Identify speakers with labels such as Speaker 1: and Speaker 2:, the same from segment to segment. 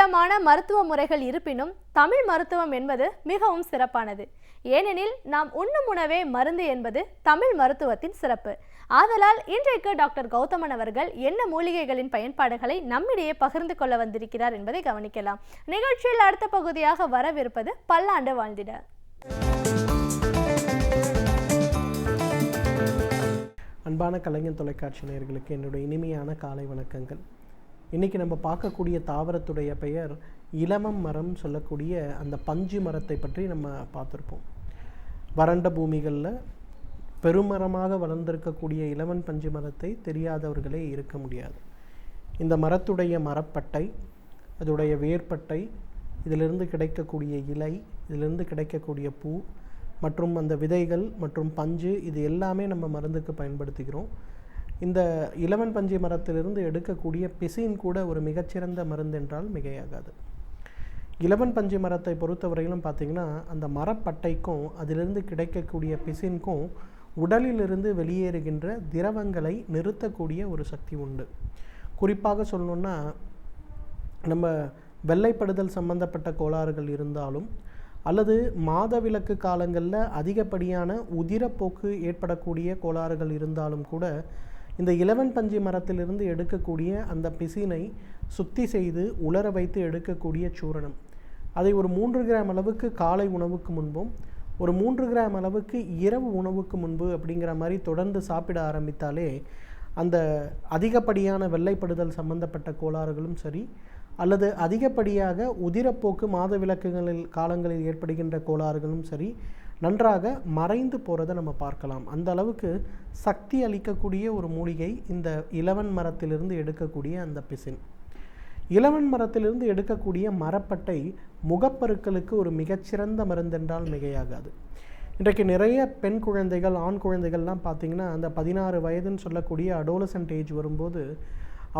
Speaker 1: விதமான மருத்துவ முறைகள் இருப்பினும் தமிழ் மருத்துவம் என்பது மிகவும் சிறப்பானது. ஏனெனில் நாம் உண்ணும் உணவே மருந்து என்பது தமிழ் மருத்துவத்தின் சிறப்பு. ஆதலால் இன்றைக்கு டாக்டர் கௌதமன் அவர்கள் என்ன மூலிகைகளின் பயன்பாடுகளை நம்மிடையே பகிர்ந்து கொள்ள வந்திருக்கிறார் என்பதை கவனிக்கலாம். நிகழ்ச்சியில் அடுத்த பகுதியாக வரவிருப்பது பல்லாண்டு வாழ்ந்திட.
Speaker 2: அன்பான கலைஞர் தொலைக்காட்சி நேயர்களுக்கு என்னுடைய இனிமையான காலை வணக்கங்கள். இன்றைக்கி நம்ம பார்க்கக்கூடிய தாவரத்துடைய பெயர் இலவம் மரம் சொல்லக்கூடிய அந்த பஞ்சு மரத்தை பற்றி நம்ம பார்த்துருப்போம். வறண்ட பூமிகளில் பெருமரமாக வளர்ந்திருக்கக்கூடிய இலவன் பஞ்சு மரத்தை தெரியாதவர்களே இருக்க முடியாது. இந்த மரத்துடைய மரப்பட்டை, அதோடைய வேர்பட்டை, இதிலிருந்து கிடைக்கக்கூடிய இலை, இதிலிருந்து கிடைக்கக்கூடிய பூ மற்றும் அந்த விதைகள் மற்றும் பஞ்சு, இது எல்லாமே நம்ம மருந்துக்கு பயன்படுத்துகிறோம். இந்த இலவன் பஞ்சு மரத்திலிருந்து எடுக்கக்கூடிய பிசின் கூட ஒரு மிகச்சிறந்த மருந்து என்றால் மிகையாகாது. இலவன் பஞ்சு மரத்தை பொறுத்தவரையிலும் பார்த்திங்கன்னா அந்த மரப்பட்டைக்கும் அதிலிருந்து கிடைக்கக்கூடிய பிசின்க்கும் உடலிலிருந்து வெளியேறுகின்ற திரவங்களை நிறுத்தக்கூடிய ஒரு சக்தி உண்டு. குறிப்பாக சொல்லணுன்னா, நம்ம வெள்ளைப்படுதல் சம்பந்தப்பட்ட கோளாறுகள் இருந்தாலும் அல்லது மாதவிலக்கு காலங்களில் அதிகப்படியான உதிரப்போக்கு ஏற்படக்கூடிய கோளாறுகள் இருந்தாலும் கூட இந்த இலவன் பஞ்சு மரத்திலிருந்து எடுக்கக்கூடிய அந்த பிசினை சுத்தி செய்து உலர வைத்து எடுக்கக்கூடிய சூரணம், அதை ஒரு 3 கிராம் அளவுக்கு காலை உணவுக்கு முன்பும் ஒரு 3 கிராம் அளவுக்கு இரவு உணவுக்கு முன்பு அப்படிங்கிற மாதிரி தொடர்ந்து சாப்பிட ஆரம்பித்தாலே அந்த அதிகப்படியான வெள்ளைப்படுதல் சம்பந்தப்பட்ட கோளாறுகளும் சரி அல்லது அதிகப்படியாக உதிரப்போக்கு மாதவிலக்குகளில் காலங்களில் ஏற்படுகின்ற கோளாறுகளும் சரி நன்றாக மறைந்து போகிறத நம்ம பார்க்கலாம். அந்த அளவுக்கு சக்தி அளிக்கக்கூடிய ஒரு மூலிகை இந்த இலவன் மரத்திலிருந்து எடுக்கக்கூடிய அந்த பிசின். இலவன் மரத்திலிருந்து எடுக்கக்கூடிய மரப்பட்டை முகப்பருக்களுக்கு ஒரு மிகச்சிறந்த மருந்தென்றால் மிகையாகாது. இன்றைக்கு நிறைய பெண் குழந்தைகள், ஆண் குழந்தைகள்லாம் பார்த்திங்கன்னா அந்த 16 வயதுன்னு சொல்லக்கூடிய அடோலசன்ட் ஏஜ் வரும்போது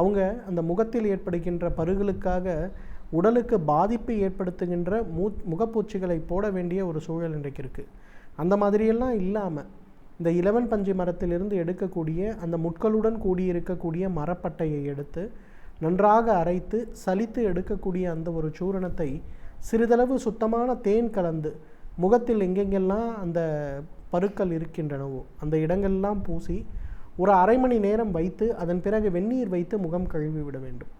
Speaker 2: அவங்க அந்த முகத்தில் ஏற்படுகின்ற பருகளுக்காக உடலுக்கு பாதிப்பு ஏற்படுத்துகின்ற முகப்பூச்சிகளை போட வேண்டிய ஒரு சூழல் இன்றைக்கு இருக்குது. அந்த மாதிரியெல்லாம் இல்லாமல் இந்த இலவன் பஞ்சு மரத்திலிருந்து எடுக்கக்கூடிய அந்த முட்களுடன் கூடியிருக்கக்கூடிய மரப்பட்டையை எடுத்து நன்றாக அரைத்து சலித்து எடுக்கக்கூடிய அந்த ஒரு சூரணத்தை சிறிதளவு சுத்தமான தேன் கலந்து முகத்தில் எங்கெங்கெல்லாம் அந்த பருக்கள் இருக்கின்றனவோ அந்த இடங்கள்லாம் பூசி ஒரு அரை மணி நேரம் வைத்து அதன் பிறகு வெந்நீர் வைத்து முகம் கழுவி விட வேண்டும்.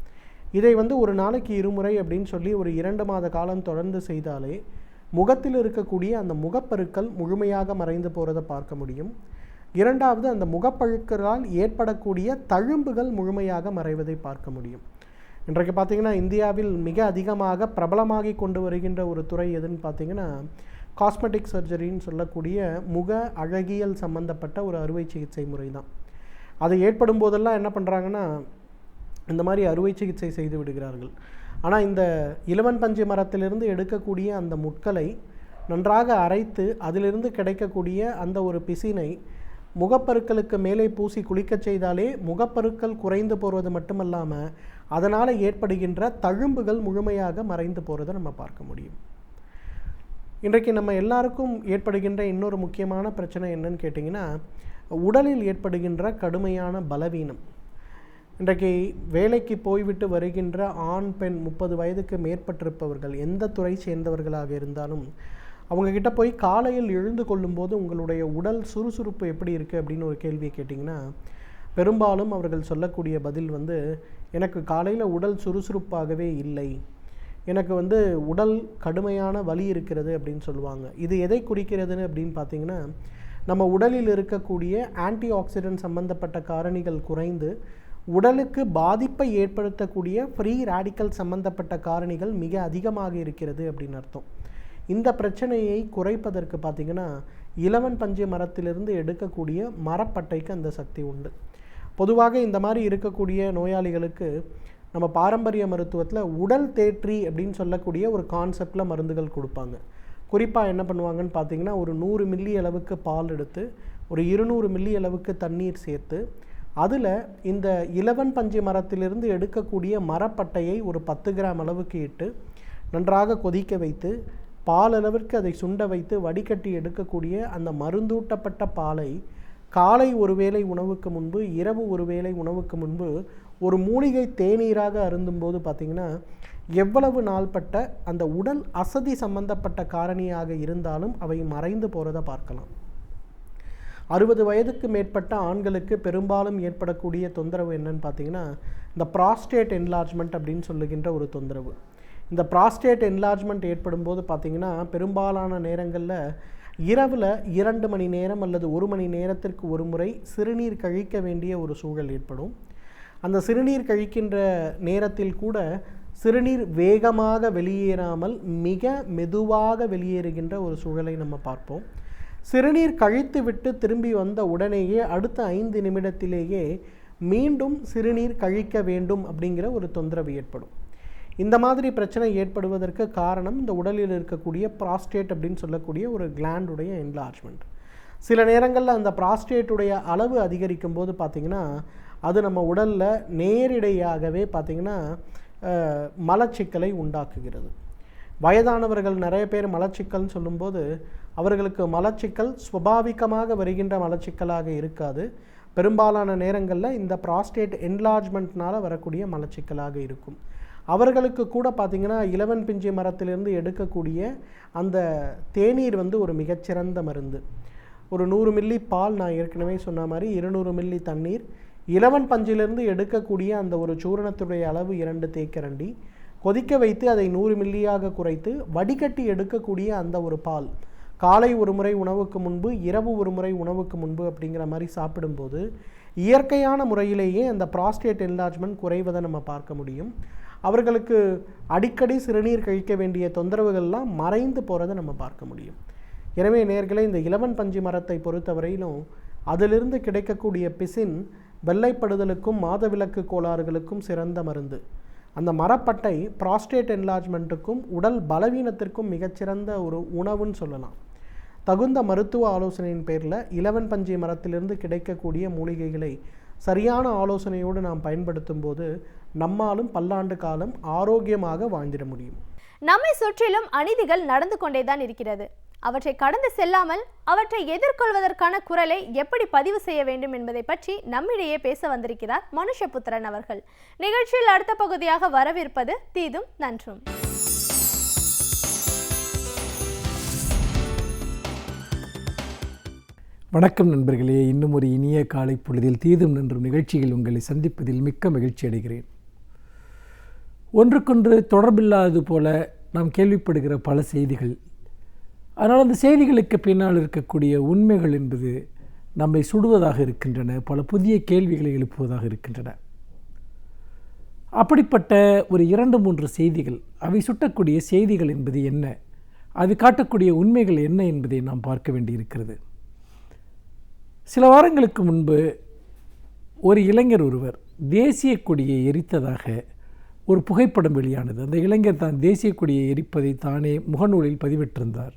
Speaker 2: இதை ஒரு நாளைக்கு 2 முறை அப்படின்னு சொல்லி ஒரு 2 மாத காலம் தொடர்ந்து செய்தாலே முகத்தில் இருக்கக்கூடிய அந்த முகப்பருக்கள் முழுமையாக மறைந்து போகிறத பார்க்க முடியும். இரண்டாவது, அந்த முகப்பழுக்களால் ஏற்படக்கூடிய தழும்புகள் முழுமையாக மறைவதை பார்க்க முடியும். இன்றைக்கு பார்த்திங்கன்னா இந்தியாவில் மிக அதிகமாக பிரபலமாகி கொண்டு வருகின்ற ஒரு துறை எதுன்னு பார்த்திங்கன்னா காஸ்மெட்டிக் சர்ஜரின்னு சொல்லக்கூடிய முக அழகியல் சம்பந்தப்பட்ட ஒரு அறுவை சிகிச்சை முறை தான். அது ஏற்படும் போதெல்லாம் என்ன பண்ணுறாங்கன்னா இந்த மாதிரி அறுவை சிகிச்சை செய்து விடுகிறார்கள். ஆனால் இந்த இலவன் பஞ்சு மரத்திலிருந்து எடுக்கக்கூடிய அந்த முட்களை நன்றாக அரைத்து அதிலிருந்து கிடைக்கக்கூடிய அந்த ஒரு பிசினை முகப்பருக்களுக்கு மேலே பூசி குளிக்க செய்தாலே முகப்பருக்கள் குறைந்து போகிறது மட்டுமல்லாமல் அதனால் ஏற்படுகின்ற தழும்புகள் முழுமையாக மறைந்து போகிறத நம்ம பார்க்க முடியும். இன்றைக்கு நம்ம எல்லாருக்கும் ஏற்படுகின்ற இன்னொரு முக்கியமான பிரச்சனை என்னன்னு கேட்டிங்கன்னா, உடலில் ஏற்படுகின்ற கடுமையான பலவீனம். இன்றைக்கு வேலைக்கு போய்விட்டு வருகின்ற ஆண் பெண் 30 வயதுக்கு மேற்பட்டிருப்பவர்கள் எந்த துறை சேர்ந்தவர்களாக இருந்தாலும் அவங்கக்கிட்ட போய் காலையில் எழுந்து கொள்ளும்போது உங்களுடைய உடல் சுறுசுறுப்பு எப்படி இருக்குது அப்படின்னு ஒரு கேள்வியை கேட்டிங்கன்னா பெரும்பாலும் அவர்கள் சொல்லக்கூடிய பதில் எனக்கு காலையில் உடல் சுறுசுறுப்பாகவே இல்லை, எனக்கு உடல் கடுமையான வலி இருக்கிறது அப்படின்னு சொல்லுவாங்க. இது எதை குறிக்கிறதுன்னு அப்படின்னு பார்த்தீங்கன்னா, நம்ம உடலில் இருக்கக்கூடிய ஆன்டி ஆக்சிடென்ட் சம்பந்தப்பட்ட காரணிகள் குறைந்து உடலுக்கு பாதிப்பை ஏற்படுத்தக்கூடிய ஃப்ரீ ரேடிக்கல் சம்பந்தப்பட்ட காரணிகள் மிக அதிகமாக இருக்கிறது அப்படின்னு அர்த்தம். இந்த பிரச்சனையை குறைப்பதற்கு பார்த்திங்கன்னா இலவன் பஞ்சு மரத்திலிருந்து எடுக்கக்கூடிய மரப்பட்டைக்கு அந்த சக்தி உண்டு. பொதுவாக இந்த மாதிரி இருக்கக்கூடிய நோயாளிகளுக்கு நம்ம பாரம்பரிய மருத்துவத்தில் உடல் தேற்றி அப்படின்னு சொல்லக்கூடிய ஒரு கான்செப்டில் மருந்துகள் கொடுப்பாங்க. குறிப்பாக என்ன பண்ணுவாங்கன்னு பார்த்தீங்கன்னா, ஒரு 100 மில்லி அளவுக்கு பால் எடுத்து ஒரு 200 மில்லி அளவுக்கு தண்ணீர் சேர்த்து அதில் இந்த இலவன் பஞ்சு மரத்திலிருந்து எடுக்கக்கூடிய மரப்பட்டையை ஒரு 10 கிராம் அளவுக்கு இட்டு நன்றாக கொதிக்க வைத்து பால் அளவிற்கு அதை சுண்ட வைத்து வடிகட்டி எடுக்கக்கூடிய அந்த மருந்தூட்டப்பட்ட பாலை காலை ஒரு வேளை உணவுக்கு முன்பு, இரவு ஒரு வேளை உணவுக்கு முன்பு ஒரு மூலிகை தேநீராக அருந்தும்போது பார்த்திங்கன்னா எவ்வளவு நாள்பட்ட அந்த உடல் அசதி சம்பந்தப்பட்ட காரணியாக இருந்தாலும் அவை மறைந்து போகிறத பார்க்கலாம். 60 வயதுக்கு மேற்பட்ட ஆண்களுக்கு பெரும்பாலும் ஏற்படக்கூடிய தொந்தரவு என்னன்னு பார்த்தீங்கன்னா, இந்த ப்ராஸ்டேட் என்லார்ஜ்மெண்ட் அப்படின்னு சொல்லுகின்ற ஒரு தொந்தரவு. இந்த ப்ராஸ்டேட் என்லார்ஜ்மெண்ட் ஏற்படும் போது பார்த்திங்கன்னா, பெரும்பாலான நேரங்களில் இரவில் 2 மணி நேரம் அல்லது 1 மணி நேரத்திற்கு ஒரு முறை சிறுநீர் கழிக்க வேண்டிய ஒரு சூழல் ஏற்படும். அந்த சிறுநீர் கழிக்கின்ற நேரத்தில் கூட சிறுநீர் வேகமாக வெளியேறாமல் மிக மெதுவாக வெளியேறுகின்ற ஒரு சூழலை நம்ம பார்ப்போம். சிறுநீர் கழித்து விட்டு திரும்பி வந்த உடனேயே அடுத்த 5 நிமிடத்திலேயே மீண்டும் சிறுநீர் கழிக்க வேண்டும் அப்படிங்கிற ஒரு தொந்தரவு ஏற்படும். இந்த மாதிரி பிரச்சனை ஏற்படுவதற்கு காரணம் இந்த உடலில் இருக்கக்கூடிய ப்ராஸ்டேட் அப்படின்னு சொல்லக்கூடிய ஒரு கிளாண்டுடைய என்லார்ஜ்மெண்ட். சில நேரங்களில் அந்த ப்ராஸ்டேட்டுடைய அளவு அதிகரிக்கும் போது பார்த்திங்கன்னா, அது நம்ம உடலில் நேரிடையாகவே பார்த்திங்கன்னா மலச்சிக்கலை உண்டாக்குகிறது. வயதானவர்கள் நிறைய பேர் மலச்சிக்கல்னு சொல்லும்போது அவர்களுக்கு மலச்சிக்கல் சுபாவிகமாக வருகின்ற மலச்சிக்கலாக இருக்காது. பெரும்பாலான நேரங்களில் இந்த ப்ராஸ்டேட் என்லார்ஜ்மெண்ட்னால் வரக்கூடிய மலச்சிக்கலாக இருக்கும். அவர்களுக்கு கூட பார்த்திங்கன்னா இலவன் பிஞ்சு மரத்திலிருந்து எடுக்கக்கூடிய அந்த தேநீர் ஒரு மிகச்சிறந்த மருந்து. ஒரு 100 மில்லி பால், நான் ஏற்கனவே சொன்ன மாதிரி 200 மில்லி தண்ணீர், இலவன் பஞ்சிலிருந்து எடுக்கக்கூடிய அந்த ஒரு சூரணத்துடைய அளவு 2 தேக்கரண்டி, கொதிக்க வைத்து அதை 100 மில்லியாக குறைத்து வடிகட்டி எடுக்கக்கூடிய அந்த ஒரு பால் காலை ஒரு முறை உணவுக்கு முன்பு, இரவு ஒரு முறை உணவுக்கு முன்பு அப்படிங்கிற மாதிரி சாப்பிடும்போது இயற்கையான முறையிலேயே அந்த ப்ராஸ்டேட் என்லார்ஜ்மெண்ட் குறைவதை நம்ம பார்க்க முடியும். அவர்களுக்கு அடிக்கடி சிறுநீர் கழிக்க வேண்டிய தொந்தரவுகள்லாம் மறைந்து போகிறத நம்ம பார்க்க முடியும். எனவே நேயர்களே, இந்த இலவன் பஞ்சு மரத்தை பொறுத்தவரையிலும் அதிலிருந்து கிடைக்கக்கூடிய பிசின் வெள்ளைப்படுதலுக்கும் மாதவிலக்கு கோளாறுகளுக்கும் சிறந்த மருந்து. அந்த மரப்பட்டை ப்ராஸ்டேட் என்லார்ஜ்மெண்ட்டுக்கும் உடல் பலவீனத்திற்கும் மிகச்சிறந்த ஒரு உணவுன்னு சொல்லலாம். தகுந்த மருத்துவ ஆலோசனையின் பேரில் இலவன் பஞ்சை மரத்திலிருந்து கிடைக்கக்கூடிய மூலிகைகளை சரியான ஆலோசனையோடு நாம் பயன்படுத்தும் போது நம்மாலும் பல்லாண்டு காலம் ஆரோக்கியமாக வாழ்ந்திட முடியும்.
Speaker 1: நம்மை சுற்றிலும் அநீதிகள் நடந்து கொண்டேதான் இருக்கிறது. அவற்றை கடந்து செல்லாமல் அவற்றை எதிர்கொள்வதற்கான குரலை எப்படி பதிவு செய்ய வேண்டும் என்பதை பற்றி நம்மிடையே பேச வந்திருக்கிறார் மனுஷபுத்திரன் அவர்கள். நிகழ்ச்சியில் அடுத்த பகுதியாக வரவிருப்பது தீதும் நன்றும்.
Speaker 3: வணக்கம் நண்பர்களே, இன்னும் ஒரு இனிய காலை பொழுதில் தீதும் நன்றும் நிகழ்ச்சியில் உங்களை சந்திப்பதில் மிக்க மகிழ்ச்சி அடைகிறேன். ஒன்றுக்கொன்று தொடர்பில்லாதது போல நாம் கேள்விப்படுகிற பல செய்திகள், ஆனால் அந்த செய்திகளுக்கு பின்னால் இருக்கக்கூடிய உண்மைகள் என்பது நம்மை சுடுவதாக இருக்கின்றன, பல புதிய கேள்விகளை எழுப்புவதாக இருக்கின்றன. அப்படிப்பட்ட ஒரு 2-3 செய்திகள், அவை சுட்டக்கூடிய செய்திகள் என்பது என்ன, அது காட்டக்கூடிய உண்மைகள் என்ன என்பதை நாம் பார்க்க வேண்டியிருக்கிறது. சில வாரங்களுக்கு முன்பு ஒரு இளைஞர் ஒருவர் தேசிய கொடியை எரித்ததாக ஒரு புகைப்படம் வெளியானது. அந்த இளைஞர் தான் தேசிய கொடியை எரிப்பதை தானே முகநூலில் பதிவிட்டிருந்தார்.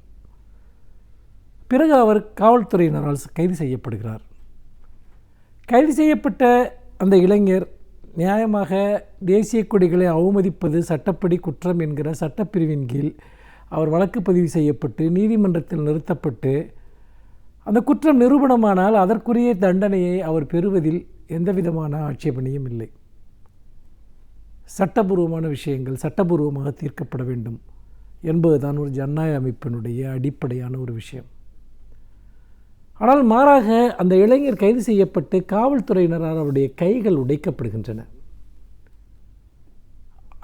Speaker 3: பிறகு அவர் காவல்துறையினரால் கைது செய்யப்படுகிறார். கைது செய்யப்பட்ட அந்த இளைஞர் நியாயமாக தேசிய கொடிகளை அவமதிப்பது சட்டப்படி குற்றம் என்கிற சட்டப்பிரிவின் கீழ் அவர் வழக்கு பதிவு செய்யப்பட்டு நீதிமன்றத்தில் நிறுத்தப்பட்டு அந்த குற்றம் நிரூபணமானால் அதற்குரிய தண்டனையை அவர் பெறுவதில் எந்தவிதமான ஆட்சேபனையும் இல்லை. சட்டபூர்வமான விஷயங்கள் சட்டபூர்வமாக தீர்க்கப்பட வேண்டும் என்பதுதான் ஒரு ஜனநாயக அமைப்பினுடைய அடிப்படையான ஒரு விஷயம். ஆனால் மாறாக அந்த இளைஞர் கைது செய்யப்பட்டு காவல்துறையினரால் அவருடைய கைகள் உடைக்கப்படுகின்றன.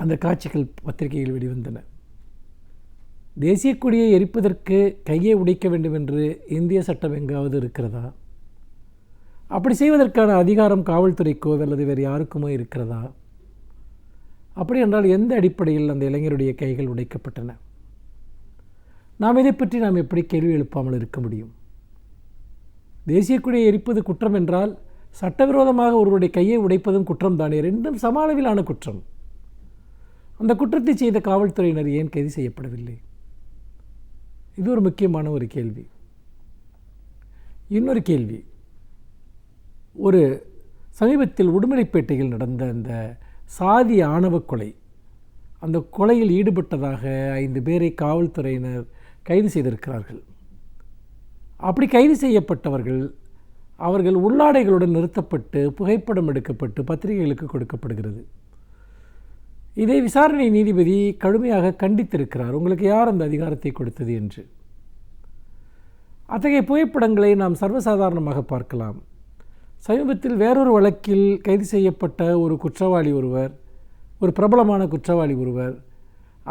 Speaker 3: அந்த காட்சிகள் பத்திரிகையில் வெளிவந்தன. தேசிய கொடியை எரிப்பதற்கு கையை உடைக்க வேண்டும் என்று இந்திய சட்டம் எங்காவது இருக்கிறதா? அப்படி செய்வதற்கான அதிகாரம் காவல்துறைக்கோ அல்லது வேறு யாருக்குமோ இருக்கிறதா? அப்படி என்றால் எந்த அடிப்படையில் அந்த இளைஞருடைய கைகள் உடைக்கப்பட்டன? இதை பற்றி நாம் எப்படி கேள்வி எழுப்பாமல் இருக்க முடியும்? தேசிய கொடியை எரிப்பது குற்றம் என்றால் சட்டவிரோதமாக ஒருவருடைய கையை உடைப்பதும் குற்றம் தானே, ரெண்டும் சம அளவிலான குற்றம். அந்த குற்றத்தை செய்த காவல்துறையினர் ஏன் கைது செய்யப்படவில்லை? இது ஒரு முக்கியமான ஒரு கேள்வி. இன்னொரு கேள்வி, ஒரு சமீபத்தில் உடுமலைப்பேட்டையில் நடந்த அந்த சாதி ஆணவ கொலை, அந்த கொலையில் ஈடுபட்டதாக 5 பேரை காவல்துறையினர் கைது செய்திருக்கிறார்கள். அப்படி கைது செய்யப்பட்டவர்கள் அவர்கள் உள்ளாடைகளுடன் நிறுத்தப்பட்டு புகைப்படம் எடுக்கப்பட்டு பத்திரிகைகளுக்கு கொடுக்கப்படுகிறது. இதை விசாரணை நீதிபதி கடுமையாக கண்டித்திருக்கிறார். உங்களுக்கு யார் அந்த அதிகாரத்தை கொடுத்தது என்று. அத்தகைய புகைப்படங்களை நாம் சர்வசாதாரணமாக பார்க்கலாம். சமீபத்தில் வேறொரு வழக்கில் கைது செய்யப்பட்ட ஒரு குற்றவாளி ஒருவர், ஒரு பிரபலமான குற்றவாளி ஒருவர்,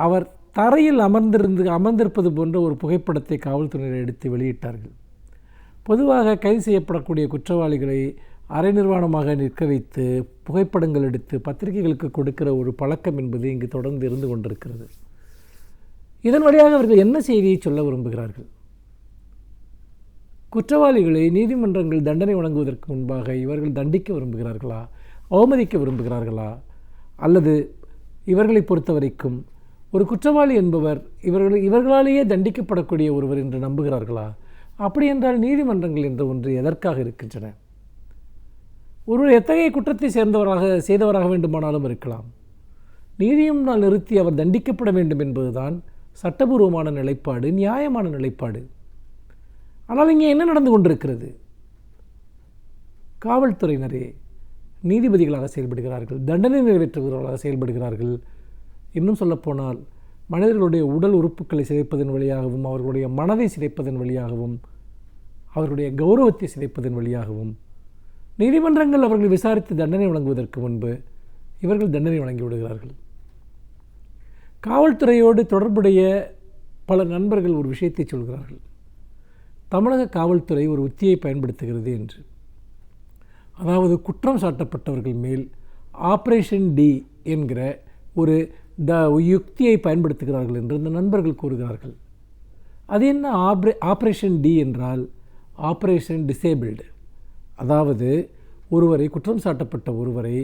Speaker 3: அவர் தரையில் அமர்ந்திருப்பது போன்ற ஒரு புகைப்படத்தை காவல்துறையினர் எடுத்து வெளியிட்டார்கள். பொதுவாக கைது செய்யப்படக்கூடிய குற்றவாளிகளை அரை நிர்வாணமாக நிற்க வைத்து புகைப்படங்கள் எடுத்து பத்திரிகைகளுக்கு கொடுக்கிற ஒரு பழக்கம் என்பது இங்கு தொடர்ந்து இருந்து கொண்டிருக்கிறது. இதன் வழியாக அவர்கள் என்ன செய்தியை சொல்ல விரும்புகிறார்கள்? குற்றவாளிகளை நீதிமன்றங்கள் தண்டனை வழங்குவதற்கு முன்பாக இவர்கள் தண்டிக்க விரும்புகிறார்களா, அவமதிக்க விரும்புகிறார்களா, அல்லது இவர்களை பொறுத்த வரைக்கும் ஒரு குற்றவாளி என்பவர் இவர்களாலேயே தண்டிக்கப்படக்கூடிய ஒருவர் என்று நம்புகிறார்களா? அப்படி என்றால் நீதிமன்றங்கள் என்ற ஒன்று எதற்காக இருக்கின்றன? ஒருவர் எத்தகைய குற்றத்தை செய்தவராக வேண்டுமானாலும் இருக்கலாம். நீதியும் நாள் நிறுத்தி அவர் தண்டிக்கப்பட வேண்டும் என்பதுதான் சட்டபூர்வமான நிலைப்பாடு, நியாயமான நிலைப்பாடு. ஆனால் இங்கே என்ன நடந்து கொண்டிருக்கிறது? காவல்துறையினரே நீதிபதிகளாக செயல்படுகிறார்கள், தண்டனை நிறைவேற்றுபவர்களாக செயல்படுகிறார்கள். இன்னும் சொல்லப்போனால் மனிதர்களுடைய உடல் உறுப்புகளை சிதைப்பதன் வழியாகவும், அவர்களுடைய மனதை சிதைப்பதன் வழியாகவும், அவர்களுடைய கௌரவத்தை சிதைப்பதன் வழியாகவும் நீதிமன்றங்கள் அவர்கள் விசாரித்து தண்டனை வழங்குவதற்கு முன்பு இவர்கள் தண்டனை வழங்கிவிடுகிறார்கள். காவல்துறையோடு தொடர்புடைய பல நண்பர்கள் ஒரு விஷயத்தை சொல்கிறார்கள். தமிழக காவல்துறை ஒரு உத்தியை பயன்படுத்துகிறது என்று. அதாவது குற்றம் சாட்டப்பட்டவர்கள் மேல் ஆப்ரேஷன் டி என்கிற ஒரு யுக்தியை பயன்படுத்துகிறார்கள் என்று இந்த நண்பர்கள் கூறுகிறார்கள். அது என்ன ஆப்ரேஷன் டி என்றால்? Operation disabled. அதாவது ஒருவரை, குற்றம் சாட்டப்பட்ட ஒருவரை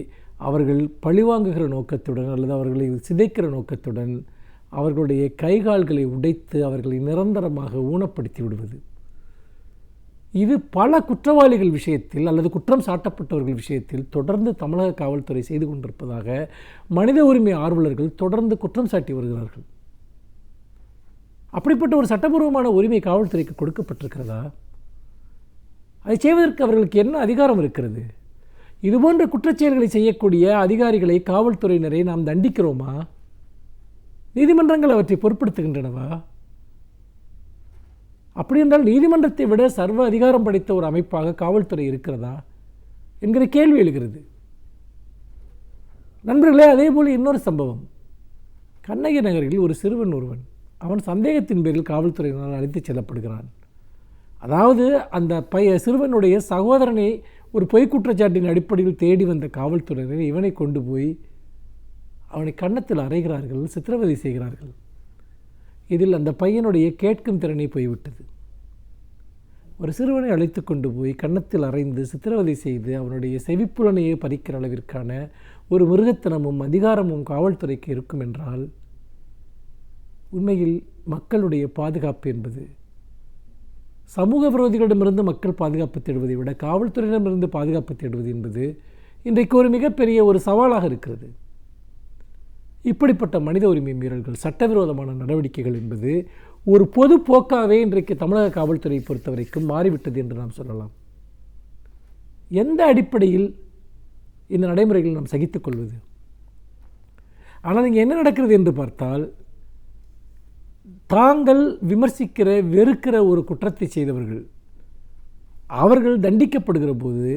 Speaker 3: அவர்கள் பழிவாங்குகிற நோக்கத்துடன் அல்லது அவர்களை சிதைக்கிற நோக்கத்துடன் அவர்களுடைய கைகால்களை உடைத்து அவர்களை நிரந்தரமாக ஊனப்படுத்தி விடுவது. இது பல குற்றவாளிகள் விஷயத்தில் அல்லது குற்றம் சாட்டப்பட்டவர்கள் விஷயத்தில் தொடர்ந்து தமிழக காவல்துறை செய்து கொண்டிருப்பதாக மனித உரிமை ஆர்வலர்கள் தொடர்ந்து குற்றம் சாட்டி வருகிறார்கள். அப்படிப்பட்ட ஒரு சட்டபூர்வமான உரிமை காவல்துறைக்கு கொடுக்கப்பட்டிருக்கிறதா? அதை செய்வதற்கு அவர்களுக்கு என்ன அதிகாரம் இருக்கிறது? இதுபோன்ற குற்றச்செயல்களை செய்யக்கூடிய அதிகாரிகளை, காவல்துறையினரை நாம் தண்டிக்கிறோமா? நீதிமன்றங்கள் அவற்றை பொருட்படுத்துகின்றனவா? அப்படி என்றால் நீதிமன்றத்தை விட சர்வ அதிகாரம் படைத்த ஒரு அமைப்பாக காவல்துறை இருக்கிறதா என்கிற கேள்வி எழுகிறது. நண்பர்களே, அதே போல் இன்னொரு சம்பவம். கண்ணகி நகரில் ஒரு சிறுவன் ஒருவன், அவன் சந்தேகத்தின் பேரில் காவல்துறையினால் அழைத்துச் செல்லப்படுகிறான். அதாவது அந்த சிறுவனுடைய சகோதரனை ஒரு பொய் குற்றச்சாட்டின் அடிப்படையில் தேடி வந்த காவல்துறையினர் இவனை கொண்டு போய் அவனை கன்னத்தில் அறைகிறார்கள், சித்திரவதை செய்கிறார்கள். இதில் அந்த பையனுடைய கேட்கும் திறனை போய்விட்டது. ஒரு சிறுவனை அழைத்து கொண்டு போய் கன்னத்தில் அறைந்து சித்திரவதை செய்து அவனுடைய செவிப்புலனையே பறிக்கிற அளவிற்கான ஒரு மிருகத்தனமும் அதிகாரமும் காவல்துறைக்கு இருக்கும் என்றால் உண்மையில் மக்களுடைய பாதுகாப்பு என்பது, சமூக விரோதிகளிடமிருந்து மக்கள் பாதுகாப்பு தேடுவதை விட காவல்துறையிடமிருந்து பாதுகாப்பு தேடுவது என்பது இன்றைக்கு ஒரு மிகப்பெரிய ஒரு சவாலாக இருக்கிறது. இப்படிப்பட்ட மனித உரிமை மீறல்கள், சட்டவிரோதமான நடவடிக்கைகள் என்பது ஒரு பொது போக்காகவே இன்றைக்கு தமிழக காவல்துறையை பொறுத்த வரைக்கும் மாறிவிட்டது என்று நாம் சொல்லலாம். எந்த அடிப்படையில் இந்த நடைமுறைகளை நாம் சகித்துக் கொள்வது? ஆனால் இங்கே என்ன நடக்கிறது என்று பார்த்தால், தாங்கள் விமர்சிக்கிற, வெறுக்கிற ஒரு குற்றத்தை செய்தவர்கள் அவர்கள் தண்டிக்கப்படுகிற போது,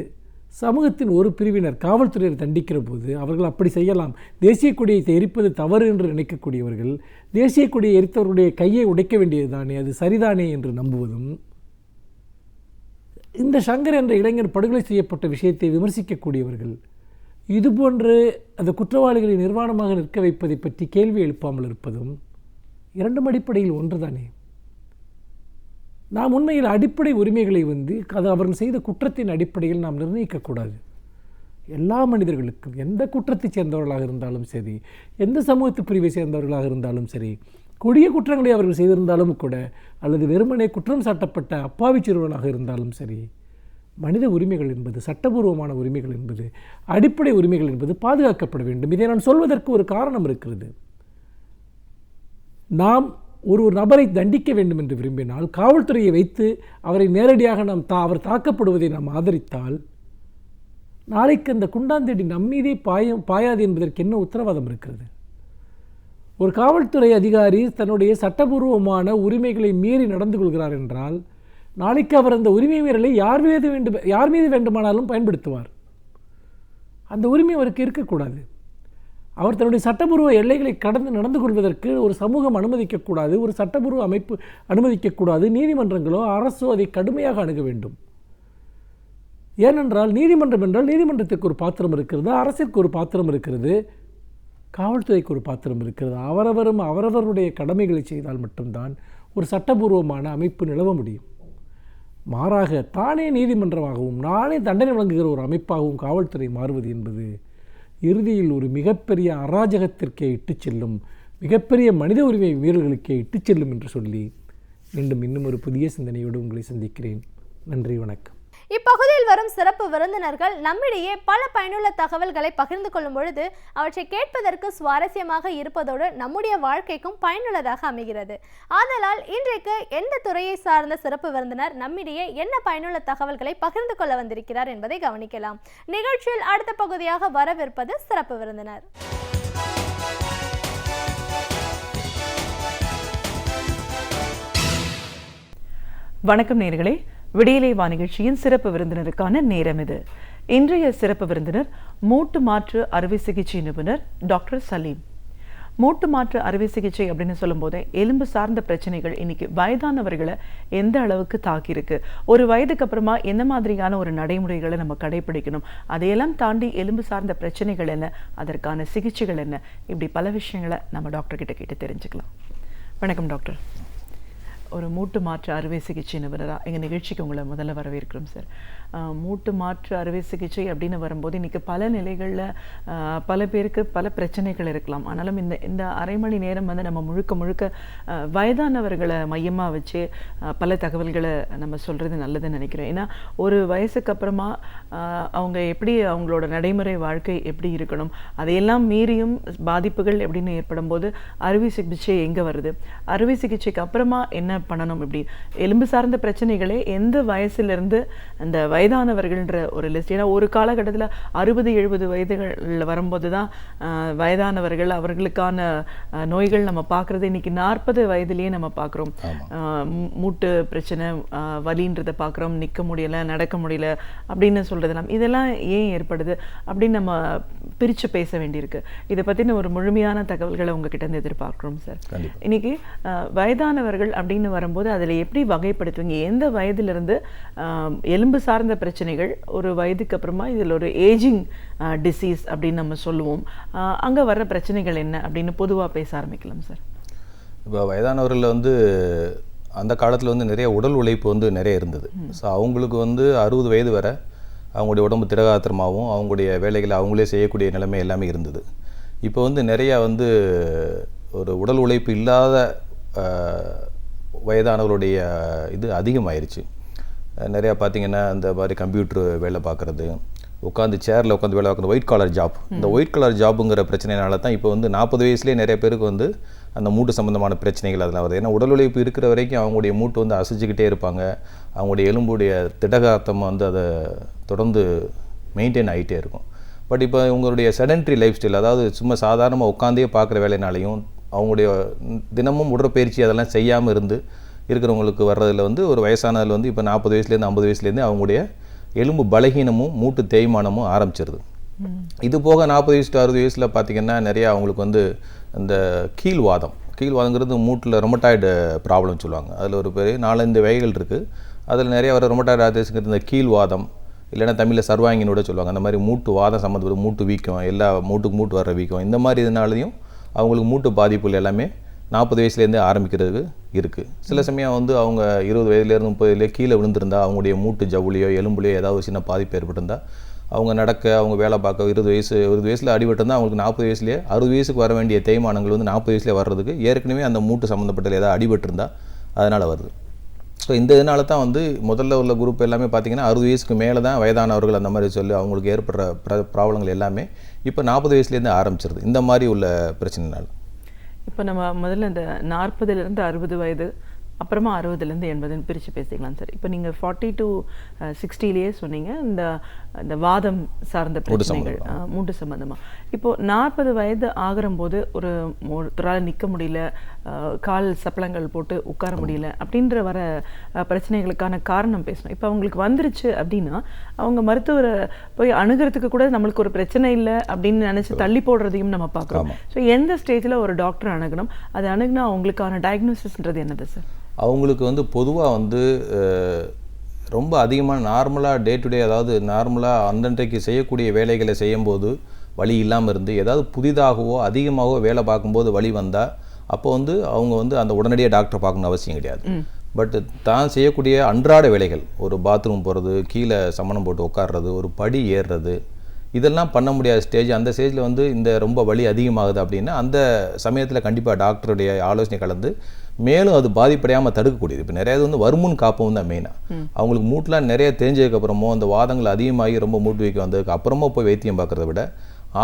Speaker 3: சமூகத்தின் ஒரு பிரிவினர் காவல்துறையை தண்டிக்கிற போது அவர்கள் அப்படி செய்யலாம், தேசிய கொடியை எரிப்பது தவறு என்று நினைக்கக்கூடியவர்கள் தேசிய கொடியை எரித்தவர்களுடைய கையை உடைக்க வேண்டியது தானே, அது சரிதானே என்று நம்புவதும், இந்த சங்கர் என்ற இளைஞர் படுகொலை செய்யப்பட்ட விஷயத்தை விமர்சிக்கக்கூடியவர்கள் இதுபோன்று அந்த குற்றவாளிகளை நிர்வாணமாக நிற்க வைப்பதை பற்றி கேள்வி எழுப்பாமல் இருப்பதும் இரண்டும் அடிப்படையில் ஒன்றுதானே. நாம் உண்மையில் அடிப்படை உரிமைகளை அது அவர்கள் செய்த குற்றத்தின் அடிப்படையில் நாம் நிர்ணயிக்கக்கூடாது. எல்லா மனிதர்களுக்கும், எந்த குற்றத்தைச் சேர்ந்தவர்களாக இருந்தாலும் சரி, எந்த சமூகத்து பிரிவை சேர்ந்தவர்களாக இருந்தாலும் சரி, கொடிய குற்றங்களை அவர்கள் செய்திருந்தாலும் கூட, அல்லது வெறுமனே குற்றம் சாட்டப்பட்ட அப்பாவி சிறுவனாக இருந்தாலும் சரி, மனித உரிமைகள் என்பது, சட்டபூர்வமான உரிமைகள் என்பது, அடிப்படை உரிமைகள் என்பது பாதுகாக்கப்பட வேண்டும். இதை நான் சொல்வதற்கு ஒரு காரணம் இருக்கிறது. நாம் ஒரு நபரை தண்டிக்க வேண்டும் என்று விரும்பினால் காவல்துறையை வைத்து அவரை நேரடியாக அவர் தாக்கப்படுவதை நாம் ஆதரித்தால் நாளைக்கு அந்த குண்டாந்தேடி நம்மீதே பாயாது என்பதற்கு என்ன உத்தரவாதம் இருக்கிறது? ஒரு காவல்துறை அதிகாரி தன்னுடைய சட்டபூர்வமான உரிமைகளை மீறி நடந்து கொள்கிறார் என்றால் நாளைக்கு அவர் அந்த உரிமை மீறலை யார் மீது வேண்டுமானாலும் பயன்படுத்துவார். அந்த உரிமை அவருக்கு இருக்கக்கூடாது. அவர் தன்னுடைய சட்டபூர்வ எல்லைகளை கடந்து நடந்து கொள்வதற்கு ஒரு சமூகம் அனுமதிக்கக்கூடாது, ஒரு சட்டபூர்வ அமைப்பு அனுமதிக்கக்கூடாது. நீதிமன்றங்களோ அரசோ அதை கடுமையாக அணுக வேண்டும். ஏனென்றால் நீதிமன்றம் என்றால் நீதிமன்றத்திற்கு ஒரு பாத்திரம் இருக்கிறது, அரசிற்கு ஒரு பாத்திரம் இருக்கிறது, காவல்துறைக்கு ஒரு பாத்திரம் இருக்கிறது. அவரவருடைய கடமைகளை செய்தால் மட்டும்தான் ஒரு சட்டபூர்வமான அமைப்பு நிலவ முடியும். மாறாக தானே நீதிமன்றமாகவும் நானே தண்டனை வழங்குகிற ஒரு அமைப்பாகவும் காவல்துறை மாறுவது என்பது இறுதியில் ஒரு மிகப்பெரிய அராஜகத்திற்கே இட்டு செல்லும், மிகப்பெரிய மனித உரிமை மீறல்களுக்கே இட்டு செல்லும் என்று சொல்லி மீண்டும் இன்னும் ஒரு புதிய சிந்தனையோடு உங்களை சந்திக்கிறேன். நன்றி, வணக்கம்.
Speaker 1: இப்பகுதியில் வரும் சிறப்பு விருந்தினர்கள் நம்மிடையே பல பயனுள்ள தகவல்களை பகிர்ந்து கொள்ளும் பொழுது அவற்றை கேட்பதற்கு சுவாரஸ்யமாக இருப்பதோடு நம்முடைய வாழ்க்கைக்கும் பயனுள்ளதாக அமைகிறது. ஆதலால் இன்றைக்கு எந்த துறையை சார்ந்த சிறப்பு விருந்தினர் நம்மிடையே என்ன பயனுள்ள தகவல்களை பகிர்ந்து கொள்ள வந்திருக்கிறார் என்பதை கவனிக்கலாம். நிகழ்ச்சியில் அடுத்த பகுதியாக வரவிருப்பது சிறப்பு விருந்தினர்.
Speaker 4: வணக்கம் நேயர்களே, விடியலை வா நிகழ்ச்சியின் சிறப்பு விருந்தினருக்கான நேரம் இது. இன்றைய சிறப்பு விருந்தினர் மூட்டு மாற்று அறுவை சிகிச்சை நிபுணர் டாக்டர் சலீம். மூட்டு மாற்று அறுவை சிகிச்சை அப்படின்னு சொல்லும்போது எலும்பு சார்ந்த பிரச்சனைகள் இன்னைக்கு வயதானவர்களை எந்த அளவுக்கு தாக்கியிருக்கு, ஒரு வயதுக்கு அப்புறமா எந்த மாதிரியான ஒரு நடைமுறைகளை நம்ம கடைபிடிக்கணும், அதையெல்லாம் தாண்டி எலும்பு சார்ந்த பிரச்சனைகள் என்ன, அதற்கான சிகிச்சைகள் என்ன, இப்படி பல விஷயங்களை நம்ம டாக்டர் கிட்ட கேட்டு தெரிஞ்சுக்கலாம். வணக்கம் டாக்டர். ஒரு மூட்டு மாற்று அறுவை சிகிச்சை நிபுணராக எங்கள் நிகழ்ச்சிக்கு உங்களை முதல்ல வரவேற்கிறோம் சார். மூட்டு மாற்று அறுவை சிகிச்சை அப்படின்னு வரும்போது இன்றைக்கி பல நிலைகளில் பல பேருக்கு பல பிரச்சனைகள் இருக்கலாம். ஆனாலும் இந்த அரை மணி நேரம் வந்து நம்ம முழுக்க வயதானவர்களை மையமாக வச்சு பல தகவல்களை நம்ம சொல்கிறது நல்லதுன்னு நினைக்கிறேன். ஏன்னா ஒரு வயசுக்கு அப்புறமா அவங்க எப்படி அவங்களோட நடைமுறை வாழ்க்கை எப்படி இருக்கணும், அதையெல்லாம் மீறியும் பாதிப்புகள் எப்படின்னு ஏற்படும் போது அறுவை சிகிச்சை எங்கே வருது, அறுவை சிகிச்சைக்கு அப்புறமா என்ன பண்ணணும், இப்படி எலும்பு சார்ந்த பிரச்சனைகளே எந்த வயசுலேருந்து அந்த வயதானவர்கள்ன்ற ஒரு லிஸ்ட். ஏன்னா ஒரு காலகட்டத்தில் 60-70 வயதுகளில் வரும்போது தான் வயதானவர்கள், அவர்களுக்கான நோய்கள் நம்ம பார்க்குறது இன்னைக்கு 40 வயதுலேயே நம்ம பார்க்குறோம். மூட்டு பிரச்சனை, வலின்றதை பார்க்குறோம், நிற்க முடியலை, நடக்க முடியல அப்படின்னு சொல்கிறதெல்லாம் இதெல்லாம் ஏன் ஏற்படுது அப்படின்னு நம்ம பிரித்து பேச வேண்டியிருக்கு. இதை பற்றின ஒரு முழுமையான தகவல்களை உங்ககிட்ட இருந்து எதிர்பார்க்குறோம் சார். இன்னைக்கு வயதானவர்கள் அப்படின்னு வரும்போது அதில் எப்படி வகைப்படுத்துவீங்க? எந்த வயதிலிருந்து எலும்பு சார்ந்த பிரச்சனைகள், ஒரு வயதுக்கு அப்புறமா இதில் ஒரு ஏஜிங் டிசீஸ் அப்படின்னு நம்ம சொல்லுவோம், அங்கே வர்ற பிரச்சனைகள் என்ன அப்படின்னு பொதுவாக பேச ஆரம்பிக்கலாம் சார்.
Speaker 5: இப்போ வயதானவர்களில் வந்து அந்த காலத்தில் வந்து நிறைய உடல் உழைப்பு வந்து நிறைய இருந்தது. ஸோ அவங்களுக்கு வந்து 60 வயது வரை அவங்களுடைய உடம்பு திரகாத்திரமாகவும் அவங்களுடைய வேலைகளை அவங்களே செய்யக்கூடிய நிலைமை எல்லாமே இருந்தது. இப்போ வந்து நிறையா வந்து ஒரு உடல் உழைப்பு இல்லாத வயதானவர்களுடைய இது அதிகமாயிருச்சு. நிறையா பார்த்திங்கன்னா இந்த மாதிரி கம்ப்யூட்டர் வேலை பார்க்குறது, உட்காந்து சேரில் உட்காந்து வேலை பார்க்குறது, ஒயிட் காலர் ஜாப். இந்த ஒயிட் காலர் ஜாப்புங்கிற பிரச்சனைனால தான் இப்போ வந்து 40 வயசுலேயே நிறைய பேருக்கு வந்து அந்த மூட்டு சம்மந்தமான பிரச்சனைகள் அதெல்லாம் வருது. ஏன்னா உடல் உழைப்பு இருக்கிற வரைக்கும் அவங்களுடைய மூட்டு வந்து அசைச்சிக்கிட்டே இருப்பாங்க, அவங்களுடைய எலும்புடைய திடகாத்தம் வந்து அதை தொடர்ந்து மெயின்டைன் ஆகிட்டே இருக்கும். பட் இப்போ உங்களுடைய செடன்ட்ரி லைஃப் ஸ்டைல், அதாவது சும்மா சாதாரணமாக உட்காந்தே பார்க்குற வேலைனாலையும் அவங்களுடைய தினமும் உடற்பயிற்சி அதெல்லாம் செய்யாமல் இருக்கிறவங்களுக்கு வர்றதில் வந்து ஒரு வயசானதில் வந்து இப்போ 40 வயசுலேருந்து 50 வயசுலேருந்து அவங்களுடைய எலும்பு பலகீனமும் மூட்டு தேய்மானமும் ஆரம்பிச்சிருது. இது போக 40 வயசு to 60 வயசில் பார்த்திங்கன்னா நிறையா அவங்களுக்கு வந்து இந்த கீழ்வாதங்கிறது மூட்டில் ரொமட்டாய்டு ப்ராப்ளம் சொல்லுவாங்க. அதில் ஒரு பெரிய 4-5 வகைகள் இருக்குது. அதில் நிறைய வர ரொமட்டாய்டு ஆர்த்ரைட்டிஸ்ங்கிறது இந்த கீழ்வாதம், இல்லைன்னா தமிழில் சர்வாங்கினோட சொல்லுவாங்க. அந்த மாதிரி மூட்டு வாதம் சம்மந்தப்பட்ட மூட்டு வீக்கம், எல்லா மூட்டு வர்ற வீக்கம், இந்த மாதிரி இதனாலையும் அவங்களுக்கு மூட்டு பாதிப்புகள் எல்லாமே 40 வயசுலேருந்தே ஆரம்பிக்கிறதுக்கு இருக்குது. சில சமயம் வந்து அவங்க 20 வயதுலேருந்து 30 வயதுலேயே கீழே விழுந்திருந்தா அவங்களுடைய மூட்டு ஜவுளியோ எலும்புலையோ ஏதாவது சின்ன பாதிப்பு ஏற்பட்டிருந்தால் அவங்க நடக்க, அவங்க வேலை பார்க்க 20 வயசில் அடிபட்டிருந்தால் அவங்களுக்கு 40 வயசுலேயே 60 வயசுக்கு வர வேண்டிய தேய்மானங்கள் வந்து 40 வயசுலேயே வர்றதுக்கு ஏற்கனவே அந்த மூட்டு சம்மந்தப்பட்ட ஏதாவது அடிபட்டிருந்தால் அதனால் வருது. ஸோ இந்த இதனால தான் வந்து முதல்ல உள்ள குரூப் எல்லாமே பார்த்திங்கன்னா 60 வயசுக்கு மேலே தான் வயதானவர்கள் அந்த மாதிரி சொல்லி அவங்களுக்கு ஏற்படுற ப்ராப்ளங்கள் எல்லாமே இப்போ 40 வயசுலேருந்து ஆரம்பிச்சிருது இந்த மாதிரி உள்ள பிரச்சனைனால.
Speaker 4: இப்போ நம்ம முதல்ல இந்த 40லேருந்து 60 வயது, அப்புறமா 60லேருந்து 80ன்னு பிரித்து பேசிக்கலாம் சார். இப்போ நீங்கள் 40 to 60லேயே சொன்னீங்க, இந்த இந்த வாதம் சார்ந்த பிரச்சனைகள், மூட்டு சம்பந்தமா. இப்போ 40 வயது ஆகும்போது ஒருத்தரால் நிற்க முடியல, கால் சப்பளங்கள் போட்டு உட்கார முடியல அப்படின்ற வர பிரச்சனைகளுக்கான காரணம் பேசணும். இப்போ அவங்களுக்கு வந்துருச்சு அப்படின்னா அவங்க மருத்துவரை போய் அணுகிறதுக்கு கூட நம்மளுக்கு ஒரு பிரச்சனை இல்லை அப்படின்னு நினைச்சு தள்ளி போடுறதையும் நம்ம பார்க்குறோம். ஸோ எந்த ஸ்டேஜில் ஒரு டாக்டர் அணுகணும், அது அணுகுனா அவங்களுக்கான டயக்னோசிஸ்ன்றது என்னது சார்?
Speaker 5: அவங்களுக்கு வந்து பொதுவாக வந்து ரொம்ப அதிகமாக நார்மலாக டே டு டே, அதாவது நார்மலாக அந்தன்றைக்கு செய்யக்கூடிய வேலைகளை செய்யும்போது வலி இல்லாமல் இருந்து ஏதாவது புதிதாகவோ அதிகமாகவோ வேலை பார்க்கும்போது வலி வந்தால் அப்போ வந்து அவங்க வந்து அந்த உடனடியாக டாக்டரை பார்க்கணும்னு அவசியம் கிடையாது. பட் தான் செய்யக்கூடிய அன்றாட வேலைகள், ஒரு பாத்ரூம் போகிறது, கீழே சமணம் போட்டு உட்கார்றது, ஒரு படி ஏறுறது, இதெல்லாம் பண்ண முடியாத ஸ்டேஜ், அந்த ஸ்டேஜில் வந்து இந்த ரொம்ப வலி அதிகமாகுது அப்படின்னா அந்த சமயத்தில் கண்டிப்பாக டாக்டருடைய ஆலோசனை கலந்து மேலும் அது பாதிப்படையாமல் தடுக்கக்கூடியது. இப்போ நிறைய வந்து வருமுன் காப்பவும் தான் மெயினாக. அவங்களுக்கு மூட்டெலாம் நிறைய தெரிஞ்சதுக்கப்புறமோ அந்த வாதங்கள் அதிகமாகி ரொம்ப மூட்டு வைக்க வந்ததுக்கு அப்புறமா போய் வைத்தியம் பார்க்குறத விட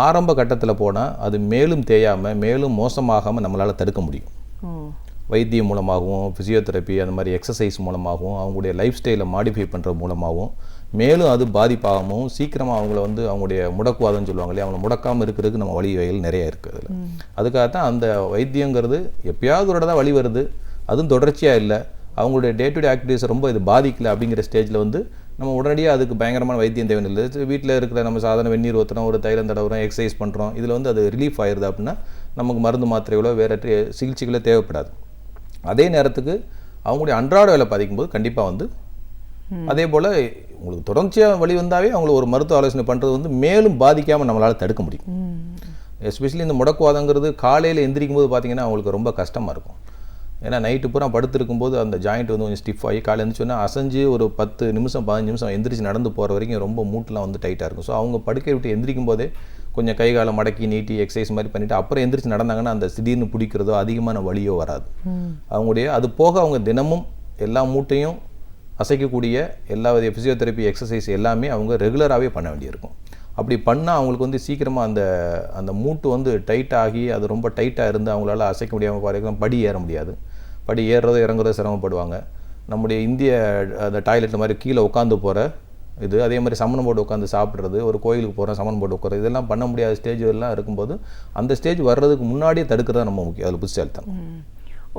Speaker 5: ஆரம்ப கட்டத்தில் போனால் அது மேலும் தேயாமல் மேலும் மோசமாகாமல் நம்மளால் தடுக்க முடியும். வைத்தியம் மூலமாகவும், ஃபிசியோதெரப்பி, அந்த மாதிரி எக்ஸசைஸ் மூலமாகவும், அவங்களுடைய லைஃப் ஸ்டைலை மாடிஃபை பண்ணுறது மூலமாகவும் மேலும் அது பாதிப்பாகவும் சீக்கிரமாக அவங்கள வந்து அவங்களுடைய முடக்குவாதம்னு சொல்லுவாங்க இல்லையா, அவங்கள முடக்காமல் இருக்கிறதுக்கு நம்ம வழி வகைகள் நிறைய இருக்குது அதில். அதுக்காகத்தான் அந்த வைத்தியங்கிறது எப்பயாவது ஒரு தான் வழி வருது, அதுவும் தொடர்ச்சியாக இல்லை, அவங்களுடைய டே டு டே ஆக்டிவிட்டிஸை ரொம்ப இது பாதிக்கலை அப்படிங்கிற ஸ்டேஜில் வந்து நம்ம உடனடியாக அதுக்கு பயங்கரமான வைத்தியம் தேவையில்லை. வீட்டில் இருக்கிற நம்ம சாதாரண வெந்நீர் ஊற்றுறோம், ஒரு தைலம் தடவுறோம், எக்ஸசைஸ் பண்ணுறோம், இதில் வந்து அது ரிலீஃப் ஆயிடுது அப்படின்னா நமக்கு மருந்து மாத்திரைகளோ வேறு சிகிச்சைகளோ தேவைப்படாது. அதே நேரத்துக்கு அவங்களுடைய அன்றாட வேலை பாதிக்கும்போது கண்டிப்பாக வந்து அதே போல் உங்களுக்கு தொடர்ச்சியாக வலி வந்தாவே அவங்களுக்கு ஒரு மருத்துவ ஆலோசனை பண்ணுறது வந்து மேலும் பாதிக்காமல் நம்மளால் தடுக்க முடியும். எஸ்பெஷலி இந்த முடக்குவாதங்கிறது காலையில் எந்திரிக்கும் போது பார்த்திங்கன்னா அவங்களுக்கு ரொம்ப கஷ்டமாக இருக்கும். ஏன்னா நைட்டு பூரா படுத்துருக்கும்போது அந்த ஜாயிண்ட் வந்து கொஞ்சம் ஸ்டிஃப் ஆகி காலையில் எழுந்திரிச்சோன்னா அசைஞ்சு ஒரு 10 நிமிஷம் 15 நிமிஷம் எந்திரிச்சு நடந்து போகிற வரைக்கும் ரொம்ப மூட்டெலாம் வந்து டைட்டாக இருக்கும். ஸோ அவங்க படுக்கை விட்டு எந்திரிக்கும் போதே கொஞ்சம் கை காலை மடக்கி நீட்டி எக்ஸசைஸ் மாதிரி பண்ணிவிட்டு அப்புறம் எந்திரிச்சு நடந்தாங்கன்னா அந்த திடீர்னு பிடிக்கிறதோ அதிகமான வலியோ வராது. அவங்களுடைய அது போக அவங்க தினமும் எல்லா மூட்டையும் அசைக்கக்கூடிய எல்லா வித ஃபிசியோதெரப்பி எக்ஸசைஸ் எல்லாமே அவங்க ரெகுலராகவே பண்ண வேண்டியிருக்கும். அப்படி பண்ணால் அவங்களுக்கு வந்து சீக்கிரமாக அந்த மூட்டு வந்து டைட்டாகி அது ரொம்ப டைட்டாக இருந்து அவங்களால அசைக்க முடியாமல் பாருங்க, படி ஏற முடியாது, படி ஏறுறதோ இறங்குறதோ சிரமப்படுவாங்க. நம்முடைய இந்திய அந்த டாய்லெட் மாதிரி கீழே உட்காந்து போகிற இது, அதே மாதிரி சமணம் போட்டு உட்காந்து சாப்பிட்றது, ஒரு கோயிலுக்கு போகிறோம் சமணம் போட்டு உட்காறது, இதெல்லாம் பண்ண முடியாத ஸ்டேஜ் எல்லாம் இருக்கும்போது அந்த ஸ்டேஜ் வர்றதுக்கு முன்னாடியே தடுக்கிறதா நம்ம முக்கியம். அதில் புத்திசாலித்தனம்.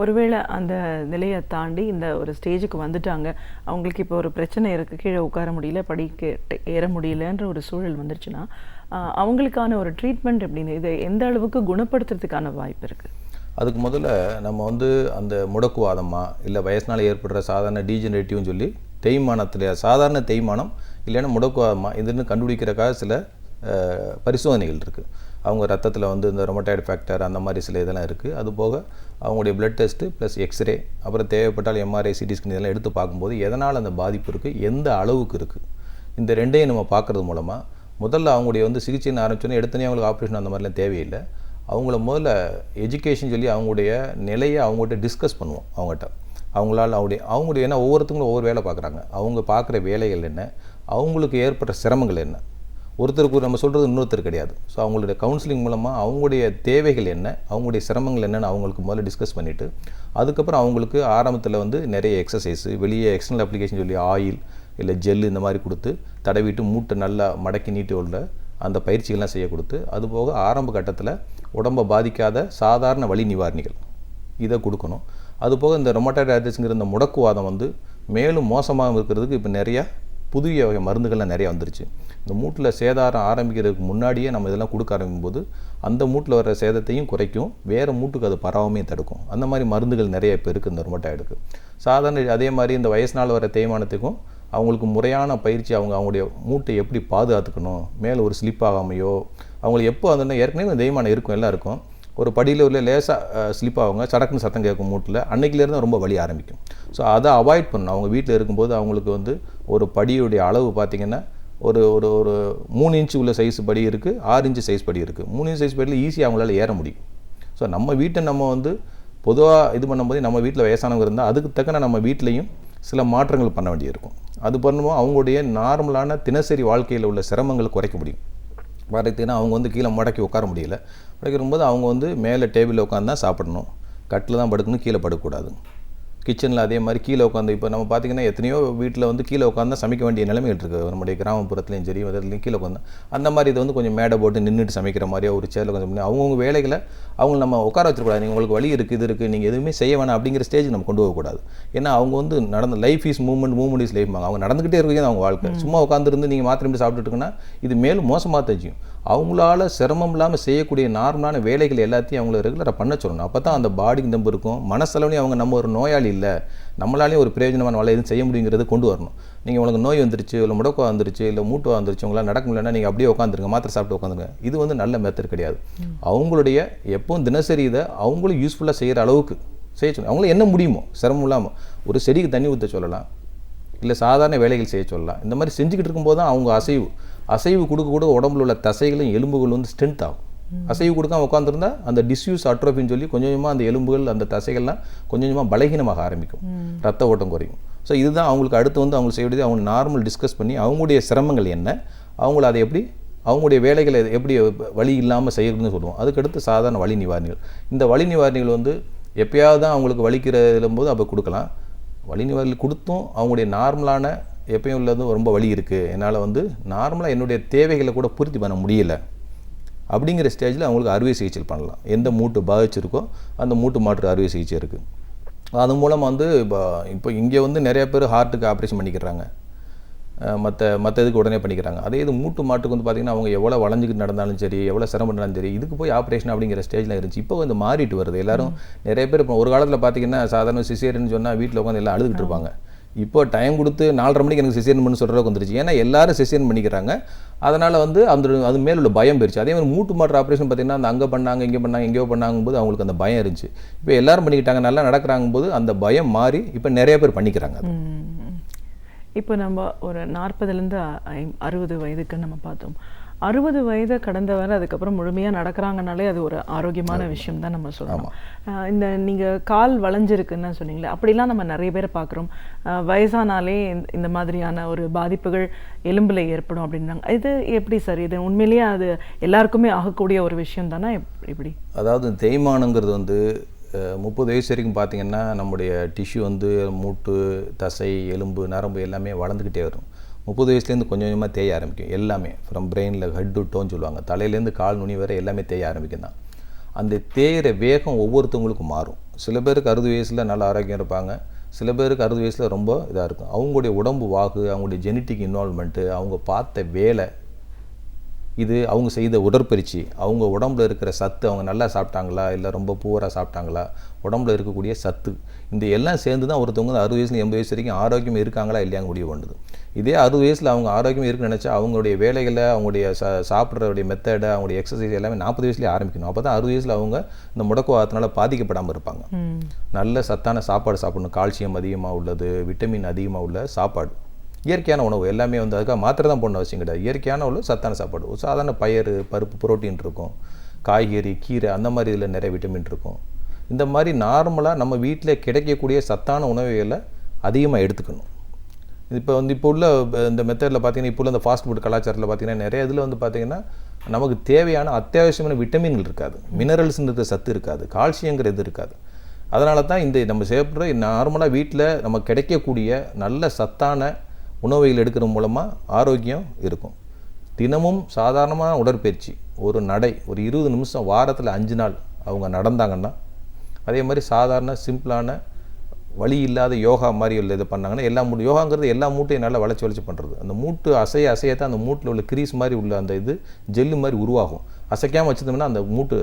Speaker 4: ஒருவேளை அந்த நிலையை தாண்டி இந்த ஒரு ஸ்டேஜுக்கு வந்துட்டாங்க, அவங்களுக்கு இப்போ ஒரு பிரச்சனை இருக்குது, கீழே உட்கார முடியல, படிக்க ஏற முடியலன்ற ஒரு சூழல் வந்துருச்சுன்னா அவங்களுக்கான ஒரு ட்ரீட்மெண்ட் எப்படின்னு, இதை எந்த அளவுக்கு குணப்படுத்துறதுக்கான வாய்ப்பு இருக்குது? அதுக்கு
Speaker 5: முதல்ல நம்ம வந்து அந்த முடக்குவாதமா இல்லை வயசினால் ஏற்படுற சாதாரண டீஜெனரேட்டிவ்னு சொல்லி தேய்மானத்தில் சாதாரண தேய்மானம் இல்லைன்னா முடக்குவாதமா இதுன்னு கண்டுபிடிக்கிறக்காக சில பரிசோதனைகள் இருக்குது. அவங்க ரத்தத்தில் வந்து இந்த ரொமட்டாய்டு ஃபேக்டர் அந்த மாதிரி சில இதெல்லாம் இருக்குது. அது போக அவங்களுடைய பிளட் டெஸ்ட்டு ப்ளஸ் எக்ஸ்ரே, அப்புறம் தேவைப்பட்டால் எம்ஆர்ஐ, சிடி ஸ்கேன் இதெல்லாம் எடுத்து பார்க்கும்போது எதனால் அந்த பாதிப்பு இருக்குது, எந்த அளவுக்கு இருக்குது, இந்த ரெண்டையும் நம்ம பார்க்குறது மூலமாக முதல்ல அவங்களுடைய வந்து சிகிச்சைன்னு ஆரம்பிச்சோன்னே எடுத்தனே அவங்களுக்கு ஆப்ரேஷன் அந்த மாதிரிலாம் தேவையில்லை. அவங்கள முதல்ல எஜுகேஷன் சொல்லி அவங்களுடைய நிலையை அவங்கள்ட்ட டிஸ்கஸ் பண்ணுவோம். அவங்களால அவங்களுடைய ஏன்னா ஒவ்வொருத்தங்களும் ஒவ்வொரு வேலை பார்க்குறாங்க, அவங்க பார்க்குற வேலைகள் என்ன, அவங்களுக்கு ஏற்படுற சிரமங்கள் என்ன, ஒருத்தருக்கு நம்ம சொல்கிறது இன்னொருத்தர் கிடையாது. ஸோ அவங்களுடைய கவுன்சிலிங் மூலமாக அவங்களுடைய தேவைகள் என்ன, அவங்களுடைய சிரமங்கள் என்னென்னு அவங்களுக்கு முதல்ல டிஸ்கஸ் பண்ணிவிட்டு அதுக்கப்புறம் அவங்களுக்கு ஆரம்பத்தில் வந்து நிறைய எக்ஸசைஸு, வெளியே எக்ஸ்டர்னல் அப்ளிகேஷன் சொல்லி ஆயில் இல்லை ஜெல்லு இந்த மாதிரி கொடுத்து தடவிட்டு மூட்டை நல்லா மடக்கி நீட்டி உள்ள அந்த பயிற்சிகள்லாம் செய்ய கொடுத்து, அதுபோக ஆரம்ப கட்டத்தில் உடம்பை பாதிக்காத சாதாரண வலி நிவாரணிகள் இதை கொடுக்கணும். அதுபோக இந்த ரொமட்டாய்டு ஆர்த்ரைட்டிஸ்ங்கிற இந்த முடக்குவாதம் வந்து மேலும் மோசமாக இருக்கிறதுக்கு இப்போ நிறையா புதிய வகை மருந்துகள்லாம் நிறையா வந்துருச்சு. இந்த மூட்டில் சேதாரம் ஆரம்பிக்கிறதுக்கு முன்னாடியே நம்ம இதெல்லாம் கொடுக்க ஆரம்பிக்கும்போது அந்த மூட்டில் வர சேதத்தையும் குறைக்கும், வேறு மூட்டுக்கு அது பரவாமையும் தடுக்கும். அந்த மாதிரி மருந்துகள் நிறைய இப்போ இருக்குது இந்த ரொமட்டாய்டுக்கு. சாதாரண அதே மாதிரி இந்த வயசினால் வர தேய்மானத்துக்கும் அவங்களுக்கு முறையான பயிற்சி, அவங்களுடைய மூட்டை எப்படி பாதுகாத்துக்கணும், மேலே ஒரு ஸ்லிப் ஆகாமையோ, அவங்களுக்கு எப்போ அந்த ஏற்கனவே தேய்மானம் இருக்கும் எல்லாம் இருக்கும், ஒரு படியில் உள்ள லேசாக ஸ்லிப் ஆகுங்க, சடக்குன்னு சத்தம் கேட்கும் மூட்டில், அன்னைக்கிலேருந்து ரொம்ப வலி ஆரம்பிக்கும். ஸோ அதை அவாய்ட் பண்ணணும். அவங்க வீட்டில் இருக்கும்போது அவங்களுக்கு வந்து ஒரு படியுடைய அளவு பார்த்திங்கன்னா ஒரு ஒரு ஒரு 3 இன்ச்சு உள்ள சைஸ் படி இருக்குது, 6 இன்ச்சு சைஸ் படி இருக்குது. 3 இன்ச்சு சைஸ் படியில் ஈஸியாக அவங்களால ஏற முடியும். ஸோ நம்ம வீட்டை நம்ம வந்து பொதுவாக இது பண்ணும்போது நம்ம வீட்டில் வயசானவங்க இருந்தால் அதுக்கு தக்கன நம்ம வீட்லேயும் சில மாற்றங்கள் பண்ண வேண்டியிருக்கும். அது பண்ணும்போது அவங்களுடைய நார்மலான தினசரி வாழ்க்கையில் உள்ள சிரமங்கள் குறைக்க முடியும். பார்த்தீங்கன்னா அவங்க வந்து கீழே முடக்கி உட்கார முடியல, முடக்கிருக்கும்போது அவங்க வந்து மேலே டேபிளில் உட்காந்து தான் சாப்பிடணும், கட்டில் தான் படுக்கணும், கீழே படுக்கக்கூடாது. கிச்சனில் அதே மாதிரி கீழே உட்காந்து இப்போ நம்ம பார்த்திங்கன்னா எத்தனையோ வீட்டில் வந்து கீழே உட்காந்து சமைக்க வேண்டிய நிலைமைகள் இருக்குது. நம்முடைய கிராமப்புறத்துலையும் சரி அதுலேயும் கீழே உட்காந்து அந்த மாதிரி இது வந்து கொஞ்சம் மேடை போட்டு நின்றுட்டு சமைக்கிற மாதிரியாக ஒரு சேரில் கொஞ்சம் பண்ணி அவங்கவுங்க வேலைகளை அவங்க நம்ம உட்கார வச்சிடக்கூடாது. நீங்கள் உங்களுக்கு வழி இருக்குது இது இருக்குது நீங்கள் எதுவுமே செய்ய வேணாம் அப்படிங்கிற ஸ்டேஜ் நம்ம கொண்டு போகக்கூடாது. ஏன்னா அவங்க வந்து நடந்த life is movement is life. அவங்க நடந்துக்கிட்டே இருக்கிறது அவங்க வாழ்க்கை. சும்மா உட்காந்துருந்து நீங்கள் மாத்திரம் சாப்பிட்டுட்டுங்கன்னா இது மேலும் மோசமாக தெரியும். அவங்களால சிரமம் இல்லாமல் செய்யக்கூடிய நார்மலான வேலைகள் எல்லாத்தையும் அவங்கள ரெகுலராக பண்ண சொல்லணும். அப்போ தான் அந்த பாடிக்கு தம்பு இருக்கும். மனசளவுலையும் அவங்க நம்ம ஒரு நோயாளி இல்லை, நம்மளாலேயும் ஒரு பிரயோஜனமான வேலை எதுவும் செய்ய முடியுங்கிறது கொண்டு வரணும். நீங்கள் உங்களுக்கு நோய் வந்துருச்சு, இல்லை முடக்கம் வந்துருச்சு, இல்லை மூட்டு வந்துருச்சு, உங்களால் நடக்க முடியலன்னா நீங்கள் அப்படியே உட்காந்துருங்க, மாத்திரை சாப்பிட்டு உட்காந்துருங்க. இது வந்து நல்ல மெத்தட் கிடையாது. அவங்களுடைய எப்பவும் தினசரி இதை அவங்களும் யூஸ்ஃபுல்லாக செய்கிற அளவுக்கு செய்ய சொல்லணும். அவங்களும் என்ன முடியுமோ சிரமம் இல்லாமல் ஒரு செடிக்கு தண்ணி ஊற்ற சொல்லலாம், இல்லை சாதாரண வேலைகள் செய்ய சொல்லலாம். இந்த மாதிரி செஞ்சுக்கிட்டு இருக்கும்போது தான் அவங்க அசைவு கொடுக்க கூட உடம்புல உள்ள தசைகளும் எலும்புகள் வந்து ஸ்ட்ரென்த் ஆகும். அசைவு கொடுக்காம உட்காந்துருந்தா அந்த டிஸ்யூஸ் அட்ரோஃபின்னு சொல்லி கொஞ்சம் கொஞ்சமாக அந்த எலும்புகள் அந்த தசைகள்லாம் கொஞ்சம் கொஞ்சமாக பலகீனமாக ஆரம்பிக்கும், ரத்த ஓட்டம் குறையும். ஸோ இதுதான் அவங்களுக்கு அடுத்து வந்து அவங்க செய்ய வேண்டியது. அவங்க நார்மல் டிஸ்கஸ் பண்ணி அவங்களுடைய சிரமங்கள் என்ன, அவங்கள அதை எப்படி அவங்களுடைய வேலைகளை எப்படி வலி இல்லாமல் செய்யறதுன்னு சொல்லுவோம். அதுக்கடுத்து சாதாரண வலி நிவாரணிகள். இந்த வலி நிவாரணிகள் வந்து எப்பயாவது தான் அவங்களுக்கு வலிக்கிறதும்போது அப்போ கொடுக்கலாம். வலி நிவாரணிகள் கொடுத்தும் அவங்களுடைய நார்மலான எப்பயும் உள்ளதும் ரொம்ப வலி இருக்குது, என்னால் வந்து நார்மலாக என்னுடைய தேவைகளை கூட பூர்த்தி பண்ண முடியலை அப்படிங்கிற ஸ்டேஜில் அவங்களுக்கு அறுவை சிகிச்சை பண்ணலாம். எந்த மூட்டு பாதிச்சிருக்கோ அந்த மூட்டு மாற்று அறுவை சிகிச்சை இருக்குது. அது மூலம் வந்து இப்போ இங்கே வந்து நிறைய பேர் ஹார்ட்டுக்கு ஆப்ரேஷன் பண்ணிக்கிறாங்க, மற்ற இதுக்கு உடனே பண்ணிக்கிறாங்க. அதே இது மூட்டு மாட்டுக்கு வந்து பார்த்திங்கன்னா அவங்க எவ்வளோ வளைஞ்சிக்கிட்டு நடந்தாலும் சரி, எவ்வளோ சிரமப்பட்டாலும் சரி, இதுக்கு போய் ஆப்ரேஷன் அப்படிங்கிற ஸ்டேஜில் இருந்துச்சு. இப்போ வந்து மாறிட்டு வருது. எல்லாரும் நிறைய பேர் இப்போ ஒரு காலத்தில் பார்த்திங்கன்னா சாதாரண சிசேரியன்னு சொன்னால் வீட்டில் உட்காந்து எல்லாம் அழுதுகிட்டு இருப்பாங்க. இப்போ டைம் கொடுத்து 4:30 மணிக்கு எனக்கு சிசேரியன் பண்ணி சொல்கிறதுக்கு வந்துருச்சு. ஏன்னா எல்லாரும் சிசேரியன் பண்ணிக்கிறாங்க. அதனால் வந்து அது மேலே உள்ள பயம் போயிடுச்சு. அதே மாதிரி மூட்டு மாற்று ஆப்ரேஷன் பார்த்திங்கன்னா அந்த அங்கே பண்ணாங்க இங்கே பண்ணாங்க எங்கேயோ பண்ணாங்கும்போது அவங்களுக்கு அந்த பயம் இருந்துச்சு. இப்போ எல்லாரும் பண்ணிக்கிட்டாங்க, நல்லா நடக்கிறாங்கும்போது அந்த பயம் மாறி இப்போ நிறைய பேர் பண்ணிக்கிறாங்க.
Speaker 4: இப்போ நம்ம ஒரு 40லேருந்து 60 வயதுக்கு நம்ம பார்த்தோம். 60 வயதை கடந்தவரை அதுக்கப்புறம் முழுமையாக நடக்கிறாங்கனாலே அது ஒரு ஆரோக்கியமான விஷயம் தான் நம்ம சொல்லலாம். இந்த நீங்கள் கால் வளைஞ்சிருக்குன்னு சொன்னீங்களே, அப்படிலாம் நம்ம நிறைய பேரை பார்க்குறோம். வயசானாலே இந்த மாதிரியான ஒரு பாதிப்புகள் எலும்பில் ஏற்படும் அப்படின்னாங்க. இது எப்படி சார்? இது உண்மையிலேயே அது எல்லாருக்குமே ஆகக்கூடிய ஒரு விஷயம் தானே? எப்படி?
Speaker 5: அதாவது தேய்மானங்கிறது வந்து 30 வயசு வரைக்கும் பார்த்திங்கன்னா நம்முடைய டிஷ்யூ வந்து மூட்டு, தசை, எலும்பு, நரம்பு எல்லாமே வளர்ந்துக்கிட்டே வரும். 30 வயசுலேருந்து கொஞ்சம் கொஞ்சமாக தேய ஆரம்பிக்கும். எல்லாமே ஃப்ரம் பிரெயினில் ஹெட் டு டோன்னு சொல்லுவாங்க, தலையிலேருந்து கால் நுனி வரை எல்லாமே தேய ஆரம்பிக்கும் தான். அந்த தேயிற வேகம் ஒவ்வொருத்தவங்களுக்கும் மாறும். சில பேருக்கு 60 வயசில் நல்ல ஆரோக்கியம் இருப்பாங்க, சில பேருக்கு 60 வயசில் ரொம்ப இதாக இருக்கும். அவங்களுடைய உடம்பு வாகு, அவங்களுடைய ஜெனட்டிக் இன்வால்மெண்ட்டு, அவங்க பார்த்த வேலை, இது அவங்க செய்த உடற்பயிற்சி, அவங்க உடம்புல இருக்கிற சத்து, அவங்க நல்லா சாப்பிட்டாங்களா இல்லை ரொம்ப பூவராக சாப்பிட்டாங்களா, உடம்புல இருக்கக்கூடிய சத்து, இந்த எல்லாம் சேர்ந்து தான் ஒருத்தவங்க 60 வயசுல 80 வயசு வரைக்கும் ஆரோக்கியம் இருக்காங்களா இல்லையாங்க முடிவு பண்ணுது. இதே 60 வயசில் அவங்க ஆரோக்கியம் இருக்குன்னு நினச்சா அவங்களுடைய வேலைகளை, அவங்களுடைய சாப்பிட்றடைய மெத்தடை, அவங்களுடைய எக்ஸசைஸ் எல்லாமே 40 வயசுலேயே ஆரம்பிக்கணும். அப்போ தான் 60 வயசில் அவங்க இந்த முடக்குவாதத்தினால பாதிக்கப்படாமல் இருப்பாங்க. நல்ல சத்தான சாப்பாடு சாப்பிடணும், கால்சியம் அதிகமாக உள்ளது, விட்டமின் அதிகமாக உள்ள சாப்பாடு, இயற்கையான உணவு எல்லாமே வந்து அதுக்காக மாத்திரை தான் போடணும் அவசியம் கிடையாது. இயற்கையான உள்ள சத்தான சாப்பாடு, ஒரு சாதாரண பயிறு, பருப்பு, புரோட்டீன் இருக்கும், காய்கறி, கீரை, அந்த மாதிரி இதில் நிறைய விட்டமின் இருக்கும். இந்த மாதிரி நார்மலாக நம்ம வீட்டில் கிடைக்கக்கூடிய சத்தான உணவுகளை அதிகமாக எடுத்துக்கணும். இப்போ உள்ள இந்த மெத்தடில் பார்த்தீங்கன்னா, இப்போ உள்ள இந்த ஃபாஸ்ட் ஃபுட் கலாச்சாரத்தில் பார்த்தீங்கன்னா நிறைய இதில் வந்து பார்த்தீங்கன்னா நமக்கு தேவையான அத்தியாவசியமான விட்டமின்கள் இருக்காது, மினரல்ஸ்ன்றது சத்து இருக்காது, கால்சியங்கிற இது இருக்காது. அதனால தான் இந்த நம்ம செய்யப்படுற நார்மலாக வீட்டில் நம்ம கிடைக்கக்கூடிய நல்ல சத்தான உணவுகள் எடுக்கிற மூலமாக ஆரோக்கியம் இருக்கும். தினமும் சாதாரணமான உடற்பயிற்சி, ஒரு நடை, ஒரு 20 நிமிஷம் வாரத்தில் 5 நாள் அவங்க நடந்தாங்கன்னா, அதே மாதிரி சாதாரண சிம்பிளான வலி இல்லாத யோகா மாதிரி உள்ள இது பண்ணாங்கன்னா, எல்லா மூட்டு யோகாங்கிறது எல்லா மூட்டையும் நல்லா வளைச்சி பண்ணுறது. அந்த மூட்டு அசையத்தான் அந்த மூட்டில் உள்ள கிரீஸ் மாதிரி உள்ள அந்த இது ஜெல்லு மாதிரி உருவாகும். அசைக்காமல் வச்சுருந்தோம்னா அந்த மூட்டு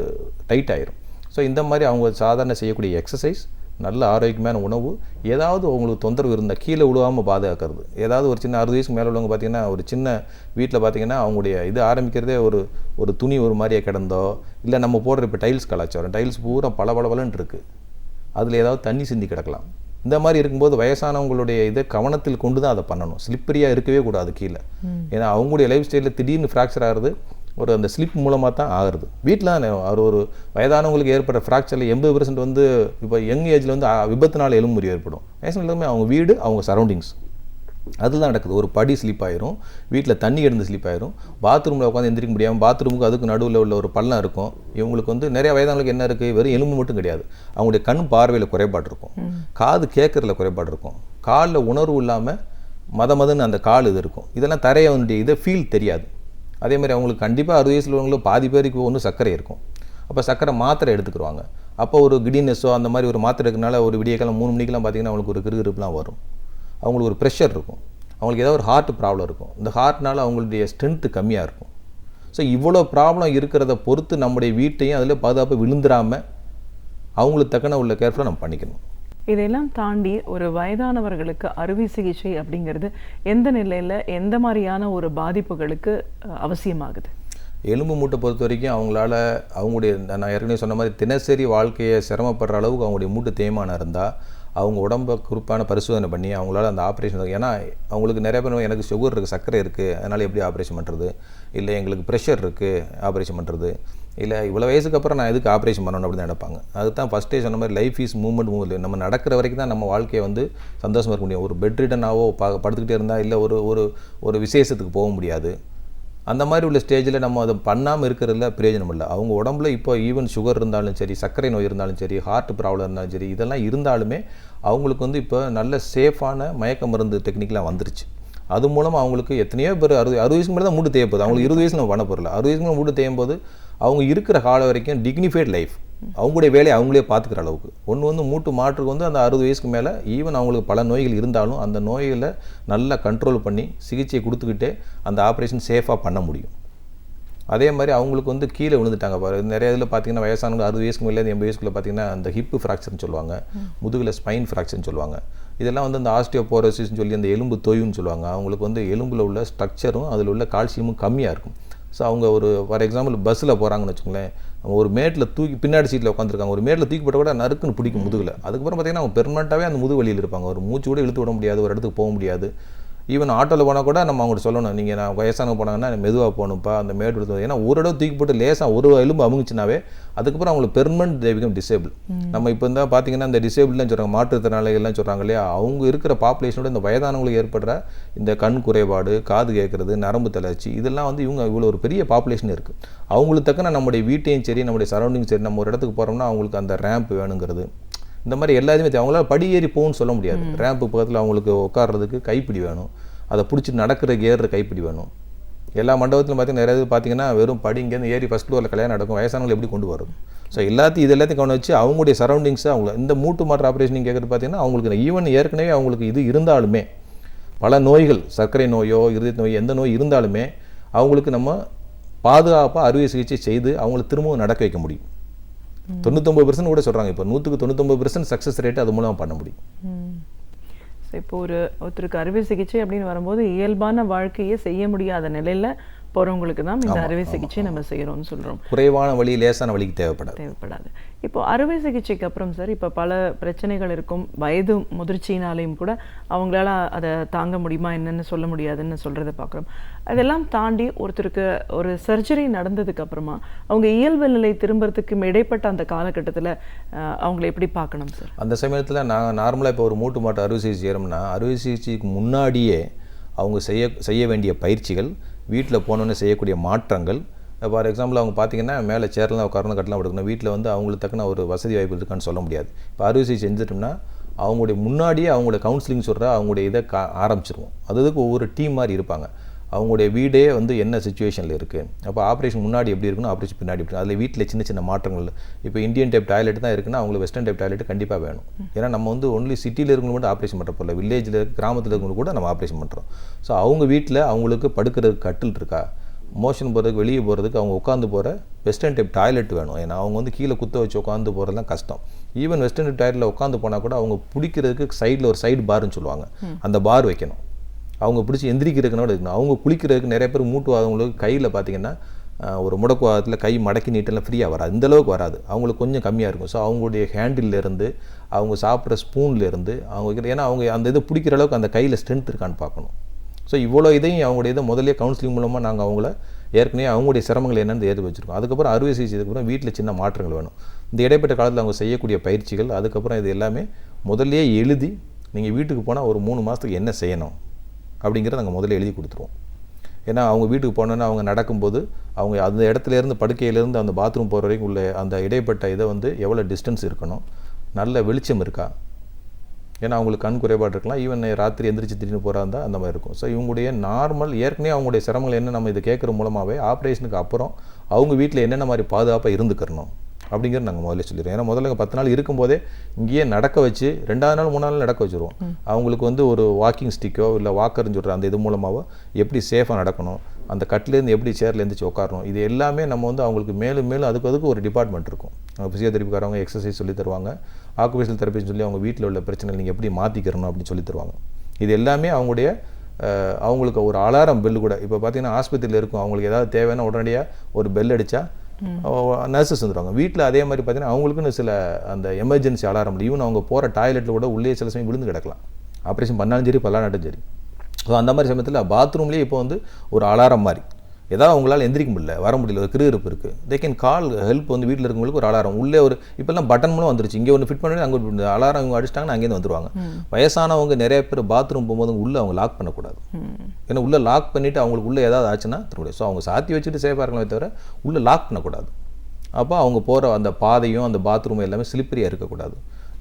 Speaker 5: டைட் ஆயிரும். ஸோ இந்த மாதிரி அவங்க சாதாரண செய்யக்கூடிய எக்ஸசைஸ், நல்ல ஆரோக்கியமான உணவு, ஏதாவது உங்களுக்கு தொந்தரவு இருந்தால் கீழே விழுவாமல் பாதுகாக்கிறது. ஏதாவது ஒரு சின்ன 60 வயசுக்கு மேலே உள்ளவங்க பார்த்திங்கன்னா ஒரு சின்ன வீட்டில் பார்த்திங்கன்னா அவங்களுடைய இது ஆரம்பிக்கிறதே ஒரு துணி ஒரு மாதிரியே கிடந்தோ, இல்லை நம்ம போடுற இப்போ டைல்ஸ் கலாச்சாரம், டைல்ஸ் பூரா பளபளன்னு இருக்குது, அதில் ஏதாவது தண்ணி சிந்தி கிடக்கலாம். இந்த மாதிரி இருக்கும்போது வயசானவங்களுடைய இதை கவனத்தில் கொண்டு தான் அதை பண்ணணும். ஸ்லிப்பரியாக இருக்கவே கூடாது கீழே. ஏன்னா அவங்களுடைய லைஃப் ஸ்டைலில் திடீர்னு ஃப்ராக்சர் ஆகிறது அந்த ஸ்லிப் மூலமாக தான் ஆகிறது. வீட்டில் தான் ஒரு வயதானவங்களுக்கு ஏற்படுற ஃப்ராக்சரில் 80% வந்து இப்போ யங் ஏஜில் வந்து விபத்துனால எலும்பு முறிவு ஏற்படும். வயசானவங்களுமே அவங்க வீடு, அவங்க சரௌண்டிங்ஸ், அதுதான் நடக்குது. ஒரு படி ஸ்லிப் ஆயிரும், வீட்டில் தண்ணி கிடந்து ஸ்லிப் ஆயிரும், பாத்ரூமில் உட்காந்து எந்திரிக்க முடியாமல் பாத்ரூமுக்கு அதுக்கு நடுவில் உள்ள ஒரு பள்ளம் இருக்கும். இவங்களுக்கு வந்து நிறைய வயதானவங்களுக்கு என்ன இருக்குது, வெறும் எலும்பு மட்டும் கிடையாது, அவங்களுடைய கண் பார்வையில் குறைபாடு இருக்கும், காது கேட்கறதுல குறைபாடு இருக்கும், காலில் உணர்வு இல்லாமல் மதன்னு அந்த கால் இது இருக்கும். இதெல்லாம் தரையை வந்து இதை ஃபீல் தெரியாது. அதே மாதிரி அவங்களுக்கு கண்டிப்பாக 60 வயசில் உள்ளவங்களுக்கு பாதி பேருக்கு ஒன்று சர்க்கரை இருக்கும். அப்போ சர்க்கரை மாத்திரை எடுத்துக்கிடுவாங்க. அப்போ ஒரு கிடினஸோ அந்த மாதிரி ஒரு மாத்திரை இருக்கிறனால ஒரு விடியக்காலம் 3 மணிக்கெல்லாம் பார்த்திங்கன்னா அவங்களுக்கு ஒரு கிருகிருப்புலாம் வரும். அவங்களுக்கு ஒரு ப்ரெஷர் இருக்கும், அவங்களுக்கு ஏதாவது ஒரு ஹார்ட் ப்ராப்ளம் இருக்கும். இந்த ஹார்ட்னால அவங்களுடைய ஸ்ட்ரென்த்து கம்மியாக இருக்கும். ஸோ இவ்வளோ ப்ராப்ளம் இருக்கிறத பொறுத்து நம்முடைய வீட்டையும் அதில் பாதுகாப்பு விழுந்துடாமல் அவங்களுக்கு தக்கன உள்ள கேர்ஃபுல்லாக நம்ம பண்ணிக்கணும்.
Speaker 4: இதையெல்லாம் தாண்டி ஒரு வயதானவர்களுக்கு அறுவை சிகிச்சை அப்படிங்கிறது எந்த நிலையில் எந்த மாதிரியான ஒரு பாதிப்புகளுக்கு அவசியமாகுது?
Speaker 5: எலும்பு மூட்டை பொறுத்த வரைக்கும் அவங்களால அவங்களுடைய நான் ஏற்கனவே சொன்ன மாதிரி தினசரி வாழ்க்கையை சிரமப்படுற அளவுக்கு அவங்களுடைய மூட்டு தேய்மானம் இருந்தால் அவங்க உடம்பை குறிப்பான பரிசோதனை பண்ணி அவங்களால அந்த ஆப்ரேஷன், ஏன்னா அவங்களுக்கு நிறைய பேர் எனக்கு சுகர் இருக்குது, சர்க்கரை இருக்குது, அதனால் எப்படி ஆப்ரேஷன் பண்ணுறது, இல்லை எங்களுக்கு ப்ரெஷர் இருக்குது ஆப்ரேஷன் பண்ணுறது, இல்லை இவ்வளோ வயசுக்கு அப்புறம் நான் எதுக்கு ஆப்ரேஷன் பண்ணணும் அப்படின்னு நினைப்பாங்க. அதுதான் ஃபஸ்ட்டே சொன்ன மாதிரி லைஃப் இஸ் மூவ்மெண்ட். நம்ம நடக்கிற வரைக்கும் தான் நம்ம வாழ்க்கையை வந்து சந்தோஷமாக இருக்க முடியும். ஒரு பெட் ரிட்டனாவோ படுத்துக்கிட்டே இருந்தால் இல்லை ஒரு விசேஷத்துக்கு போக முடியாது. அந்த மாதிரி உள்ள ஸ்டேஜில் நம்ம அதை பண்ணாமல் இருக்கிறதுல பிரயோஜனம் இல்லை. அவங்க உடம்புல இப்போ ஈவன் சுகர் இருந்தாலும் சரி, சர்க்கரை நோய் இருந்தாலும் சரி, ஹார்ட் ப்ராப்ளம் இருந்தாலும் சரி, இதெல்லாம் இருந்தாலுமே அவங்களுக்கு வந்து இப்போ நல்ல சேஃபான மயக்க மருந்து டெக்னிக்லாம் வந்துருச்சு. அது மூலமாக அவங்களுக்கு எத்தனையோ பேர் 60 வயசுக்கு மேலே தான் மூட்டு தேவைப்படுது. அவங்களுக்கு 20 வயசு நம்ம பண்ண போகிறல. 60 வயசுக்கு மேலே மூட்டு தேயும் போது அவங்க இருக்கிற காலம் வரைக்கும் டிக்னிஃபைட் லைஃப், அவங்களுடைய வேலையை அவங்களே பார்த்துக்கிற அளவுக்கு. ஒன்று வந்து மூட்டு மாற்றுக்கு வந்து அந்த 60 வயசுக்கு மேலே ஈவன் அவங்களுக்கு பல நோய்கள் இருந்தாலும் அந்த நோய்களை நல்லா கண்ட்ரோல் பண்ணி சிகிச்சை கொடுத்துக்கிட்டே அந்த ஆப்ரேஷன் சேஃபாக பண்ண முடியும். அதே மாதிரி அவங்களுக்கு வந்து கீழே விழுந்துட்டாங்க பாரு. நிறைய இதில் பார்த்தீங்கன்னா வயசானவங்க 60 வயசுக்கு மேலே 80 வயசுக்குள்ள பார்த்தீங்கன்னா அந்த ஹிப்பு ஃப்ராக்சர்னு சொல்லுவாங்க, முதுகில் ஸ்பைன் ஃப்ராக்சர்னு சொல்லுவாங்க. இதெல்லாம் வந்து அந்த ஆஸ்டியோபோரோசிஸ்ன்னு சொல்லி அந்த எலும்பு தொய்வுன்னு சொல்லுவாங்க. அவங்களுக்கு வந்து எலும்பில் உள்ள ஸ்ட்ரக்சரும் அதில் உள்ள கால்சியமும் கம்மியாக இருக்கும். ஸோ அவங்க ஒரு ஃபார் எக்ஸாம்பிள் பஸ்ஸில் போகிறாங்கன்னு வச்சுக்கோங்களேன், அவங்க ஒரு மேட்டில் தூக்கி பின்னாடி சீட்டில் உட்காந்துருக்காங்க, ஒரு மேட்டில் தூக்கி போட்ட கூட நறுக்குன்னு பிடிக்கும் முதுகில். அதுக்கப்புறம் பார்த்தீங்கன்னா அவங்க பெர்மனெண்ட்டாகவே அந்த முதுகு வலியில் இருப்பாங்க. ஒரு மூச்சு கூட இழுத்து விட முடியாது, ஒரு இடத்துக்கு போக முடியாது. ஈவன் ஆட்டோவில் போனால் கூட நம்ம அவங்கள்ட்ட சொல்லணும், நீங்கள் நான் வயசானவங்க போனாங்கன்னா மெதுவாக போகணும்ப்பா, அந்த மேடு எடுத்து. ஏன்னா ஒரு இடம் தூக்கி போட்டு லேசாக ஒரு எலும்பு அமுங்குச்சுனாவே அதுக்கப்புறம் அவங்களுக்கு பெர்மனெண்ட் தே பிகம் டிசேபிள். நம்ம இப்போ இருந்தால் பார்த்தீங்கன்னா இந்த டிசேபிள்லாம் சொல்கிறாங்க, மாற்றுத்திறனாளிகள்லாம் சொல்கிறாங்க இல்லையா, அவங்க இருக்கிற பாப்புலேஷனோட இந்த வயதானவங்களுக்கு ஏற்படுற இந்த கண் குறைபாடு, காது கேட்குறது, நரம்பு தளர்ச்சி, இதெல்லாம் வந்து இவங்க இவ்வளோ ஒரு பெரிய பாப்புலேஷன் இருக்குது. அவங்களுக்கு தக்கன நம்முடைய வீட்டையும் சரி நம்முடைய சரௌண்டிங் சரி, நம்ம ஒரு இடத்துக்கு போகிறோம்னா அவங்களுக்கு அந்த ரேம்ப் வேணுங்கிறது, இந்த மாதிரி எல்லாத்தையுமே அவங்களால படி ஏறி போகணும்னு சொல்ல முடியாது. ரேம்ப்பு பக்கத்தில் அவங்களுக்கு உட்கார்றதுக்கு கைப்பிடி வேணும், அதை பிடிச்சி நடக்கிற ஏறுற கைப்பிடி வேணும். எல்லா மண்டபத்திலும் பார்த்தீங்கன்னா நிறைய பார்த்தீங்கன்னா வெறும் படி இங்கேருந்து ஏறி ஃபஸ்ட் ஃப்ளோரில் கல்யாணம் நடக்கும், வயசானவங்களை எப்படி கொண்டு வரும். ஸோ எல்லாத்தையும் கவனம் வச்சு அவங்களுடைய சரௌண்டிங்ஸை அவங்க இந்த மூட்டு மாற்று ஆப்ரேஷன் கேட்குறது பார்த்தீங்கன்னா அவங்களுக்கு ஈவன் ஏற்கனவே அவங்களுக்கு இது இருந்தாலுமே பல நோய்கள், சர்க்கரை நோயோ இருதய நோய் எந்த நோய் இருந்தாலுமே அவங்களுக்கு நம்ம பாதுகாப்பாக அறுவை சிகிச்சை செய்து அவங்களை திரும்பவும் நடக்க வைக்க முடியும். 99% கூட சொல்கிறாங்க, இப்போ 100க்கு 99% சக்ஸஸ் ரேட்டு அது மூலமாக பண்ண முடியும்.
Speaker 4: இப்போ ஒருத்தருக்கு அறுவை சிகிச்சை அப்படின்னு வரும்போது இயல்பான வாழ்க்கையை செய்ய முடியாத நிலையில் போகிறவங்களுக்கு தான் இந்த அறுவை சிகிச்சை நம்ம செய்கிறோம்னு சொல்கிறோம்.
Speaker 5: குறைவான வழி, லேசான வழிக்கு தேவைப்படாது.
Speaker 4: இப்போ அறுவை சிகிச்சைக்கு அப்புறம் சார், இப்போ பல பிரச்சனைகள் இருக்கும், வயது முதிர்ச்சியினாலையும் கூட அவங்களால அதை தாங்க முடியுமா என்னென்னு சொல்ல முடியாதுன்னு சொல்கிறத பார்க்குறோம். அதெல்லாம் தாண்டி ஒருத்தருக்கு ஒரு சர்ஜரி நடந்ததுக்கு அப்புறமா அவங்க இயல்பு நிலை திரும்புறதுக்கு இடைப்பட்ட அந்த காலகட்டத்தில் அவங்கள எப்படி பார்க்கணும் சார்?
Speaker 5: அந்த சமயத்தில் நான் நார்மலாக இப்போ ஒரு மூட்டு மாட்டு அறுவை சிகிச்சை செய்கிறோம்னா அறுவை சிகிச்சைக்கு முன்னாடியே அவங்க செய்ய வேண்டிய பயிற்சிகள், வீட்டில் போனோன்னே செய்யக்கூடிய மாற்றங்கள். ஃபார் எக்ஸாம்பிள் அவங்க பார்த்தீங்கன்னா மேலே சேர்லாம் உட்காரணும், கட்டலாம் எடுக்கணும். வீட்டில் வந்து அவங்களுக்கு தக்கன ஒரு வசதி வாய்ப்பு இருக்கான்னு சொல்ல முடியாது. இப்போ அறுவை சிகிச்சை செஞ்சுட்டோம்னா அவங்களுடைய முன்னாடியே அவங்களுடைய கவுன்சிலிங் சொல்கிற அவங்களுடைய இதை ஆரம்பிச்சிருவோம். அதுக்கு ஒவ்வொரு டீம் மாதிரி இருப்பாங்க. அவங்களுடைய வீடே வந்து என்ன சுச்சுவேஷனில் இருக்குது, அப்போ ஆப்ரேஷன் முன்னாடி எப்படி இருக்கணும், ஆப்ரேஷன் பின்னாடி எப்படி, அதில் வீட்டில் சின்ன சின்ன மாற்றங்கள். இப்போ இந்தியன் டைப் டாய்லெட் தான் இருக்குன்னா அவங்களுக்கு வெஸ்டர்ன் டைப் டாய்லெட் கண்டிப்பாக வேணும். ஏன்னா நம்ம வந்து ஒன்லி சிட்டியில் இருக்கவங்க மட்டும் ஆப்ரேஷன் பண்ணுற போல, வில்லேஜில் கிராமத்தில் இருக்கவங்க கூட நம்ம ஆப்ரேஷன் பண்ணுறோம். ஸோ அவங்க வீட்டில் அவங்களுக்கு படுக்கிறதுக்கு கட்டில் இருக்கா, மோஷன் போகிறதுக்கு வெளியே போகிறதுக்கு அவங்க உட்காந்து போகிற வெஸ்டர்ன் டைப் டாய்லெட் வேணும். ஏன்னா அவங்க வந்து கீழே குத்த வச்சு உட்காந்து போகிறதுலாம் கஷ்டம். ஈவன் வெஸ்டர்ன் டைப் டாய்லெட்டில் உட்காந்து போனால் கூட அவங்க பிடிக்கிறதுக்கு சைடில் ஒரு சைடு பார்னு சொல்லுவாங்க, அந்த பார் வைக்கணும். அவங்க பிடிச்சி எந்திரிக்கிறதுக்குனோட இருக்கணும். அவங்க குளிக்கிறதுக்கு நிறைய பேர் மூட்டு வாதவங்களுக்கு கையில் பார்த்தீங்கன்னா ஒரு முடக்குவாதத்தில் கை மடக்கி நீட்டெல்லாம் ஃப்ரீயாக வராது, இந்தளவுக்கு வராது, அவங்களுக்கு கொஞ்சம் கம்மியாக இருக்கும். ஸோ அவங்களுடைய ஹேண்டில்லேருந்து அவங்க சாப்பிட்ற ஸ்பூன்லேருந்து அவங்க, ஏன்னா அவங்க அந்த இதை பிடிக்கிற அளவுக்கு அந்த கையில் ஸ்ட்ரென்த் இருக்கான்னு பார்க்கணும். ஸோ இவ்வளோ இதையும் அவங்களுடைய இதை முதலே கவுன்சிலிங் மூலமாக நாங்கள் அவங்கள ஏற்கனவே அவங்களுடைய சிரமங்கள் என்னென்னு ஏற்று வச்சுருக்கோம். அதுக்கப்புறம் அறுவை சிகிச்சைக்கு வீட்டில் சின்ன மாற்றங்கள் வேணும். இந்த இடைப்பட்ட காலத்தில் அவங்க செய்யக்கூடிய பயிற்சிகள், அதுக்கப்புறம் இது எல்லாமே முதல்லையே எழுதி நீங்கள் வீட்டுக்கு போனால் ஒரு 3 மாதத்துக்கு என்ன செய்யணும், அப்படிங்கிறத நாங்கள் முதல்ல எழுதி கொடுத்துருவோம். ஏன்னா அவங்க வீட்டுக்கு போனோன்னா அவங்க நடக்கும்போது அவங்க அந்த இடத்துலேருந்து படுக்கையிலேருந்து அந்த பாத்ரூம் போகிற வரைக்கும் உள்ள அந்த இடைப்பட்ட இதை வந்து எவ்வளோ டிஸ்டன்ஸ் இருக்கணும், நல்ல வெளிச்சம் இருக்கா, ஏன்னா அவங்களுக்கு கண் குறைபாடு இருக்கலாம், ஈவன் ராத்திரி எந்திரிச்சு திடீர்னு போகிறா இருந்தால் அந்த மாதிரி இருக்கும். ஸோ இவங்களுடைய நார்மல் ஏற்கனவே அவங்களுடைய சிரமங்கள் என்ன நம்ம இதை கேட்குற மூலமாகவே ஆப்ரேஷனுக்கு அப்புறம் அவங்க வீட்டில் என்னென்ன மாதிரி பாதுகாப்பாக இருந்துக்கிறணும் அப்படிங்கிறது நாங்கள் முதல்ல சொல்லிடுறோம். ஏன்னா முதல்ல 10 நாள் இருக்கும்போதே இங்கேயே நடக்க வச்சு 2வது நாள் 3வது நாள் நடக்க வச்சுருவோம். அவங்களுக்கு வந்து ஒரு வாக்கிங் ஸ்டிக்கோ இல்லை வாக்கர்னு சொல்கிற அந்த இது மூலமாகவோ எப்படி சேஃபாக நடக்கணும், அந்த கட்டிலேருந்து எப்படி சேரில் எழுந்திரிச்சு உட்காரணும், இது எல்லாமே நம்ம வந்து அவங்களுக்கு மேலும் மேலும் அதுக்கு ஒரு டிபார்ட்மெண்ட் இருக்கும். ஃபிசியோதெரபிக்காரவங்க எக்ஸசைஸ் சொல்லி தருவாங்க, ஆக்குபேஷனல் தெரப்பின்னு சொல்லி அவங்க வீட்டில் உள்ள பிரச்சனைகள் நீங்கள் எப்படி மாற்றிக்கிறணும் அப்படின்னு சொல்லி தருவாங்க. இது எல்லாமே அவங்களுக்கு ஒரு அலாரம் பெல் கூட இப்போ பார்த்தீங்கன்னா ஆஸ்பத்திரியில் இருக்கும், அவங்களுக்கு ஏதாவது தேவைன்னா உடனடியாக ஒரு பெல் அடித்தா நர்சஸ் வந்துடுவாங்க. வீட்டில் அதே மாதிரி பார்த்தீங்கன்னா அவங்களுக்குன்னு சில அந்த எமர்ஜென்சி அலாரம், ஈவன் அவங்க போகிற டாய்லெட்டில் கூட உள்ளே சில சமயம் விழுந்து கிடக்கலாம், ஆப்ரேஷன் பண்ணாலும் சரி பண்ணாலும் சரி. ஸோ அந்த மாதிரி சமயத்தில் பாத்ரூம்லேயே இப்போ வந்து ஒரு அலாரம் மாதிரி ஏதாவது அவங்களால எந்திரிக்க முடியல, வர முடியல, ஒரு கிருகிருப்பு இருக்குது, தே கேன் கால் ஹெல்ப் வந்து வீட்டில் இருக்கவங்களுக்கு ஒரு அலாரம் உள்ளே ஒரு இப்போல்லாம் பட்டன் மூலம் வந்துருச்சு, இங்கே ஒன்று ஃபிட் பண்ணி அங்கே அலாரம் இவங்க அடிச்சிட்டாங்கன்னா அங்கேருந்து வந்துருவாங்க. வயசானவங்க நிறைய பேர் பாத்ரூம் போகும்போது உள்ளே அவங்க லாக் பண்ணக்கூடாது, ஏன்னா உள்ளே லாக் பண்ணிவிட்டு அவங்களுக்கு உள்ளே ஏதாவது ஆச்சுன்னா திரும்ப ஸோ அவங்க சாத்தி வச்சுட்டு சேஃபாக இருக்கலாமே தவிர உள்ளே லாக் பண்ணக்கூடாது. அப்போ அவங்க போகிற அந்த பாதையும் அந்த பாத்ரூமும் எல்லாமே ஸ்லிப்பரியாக இருக்கக்கூடாது,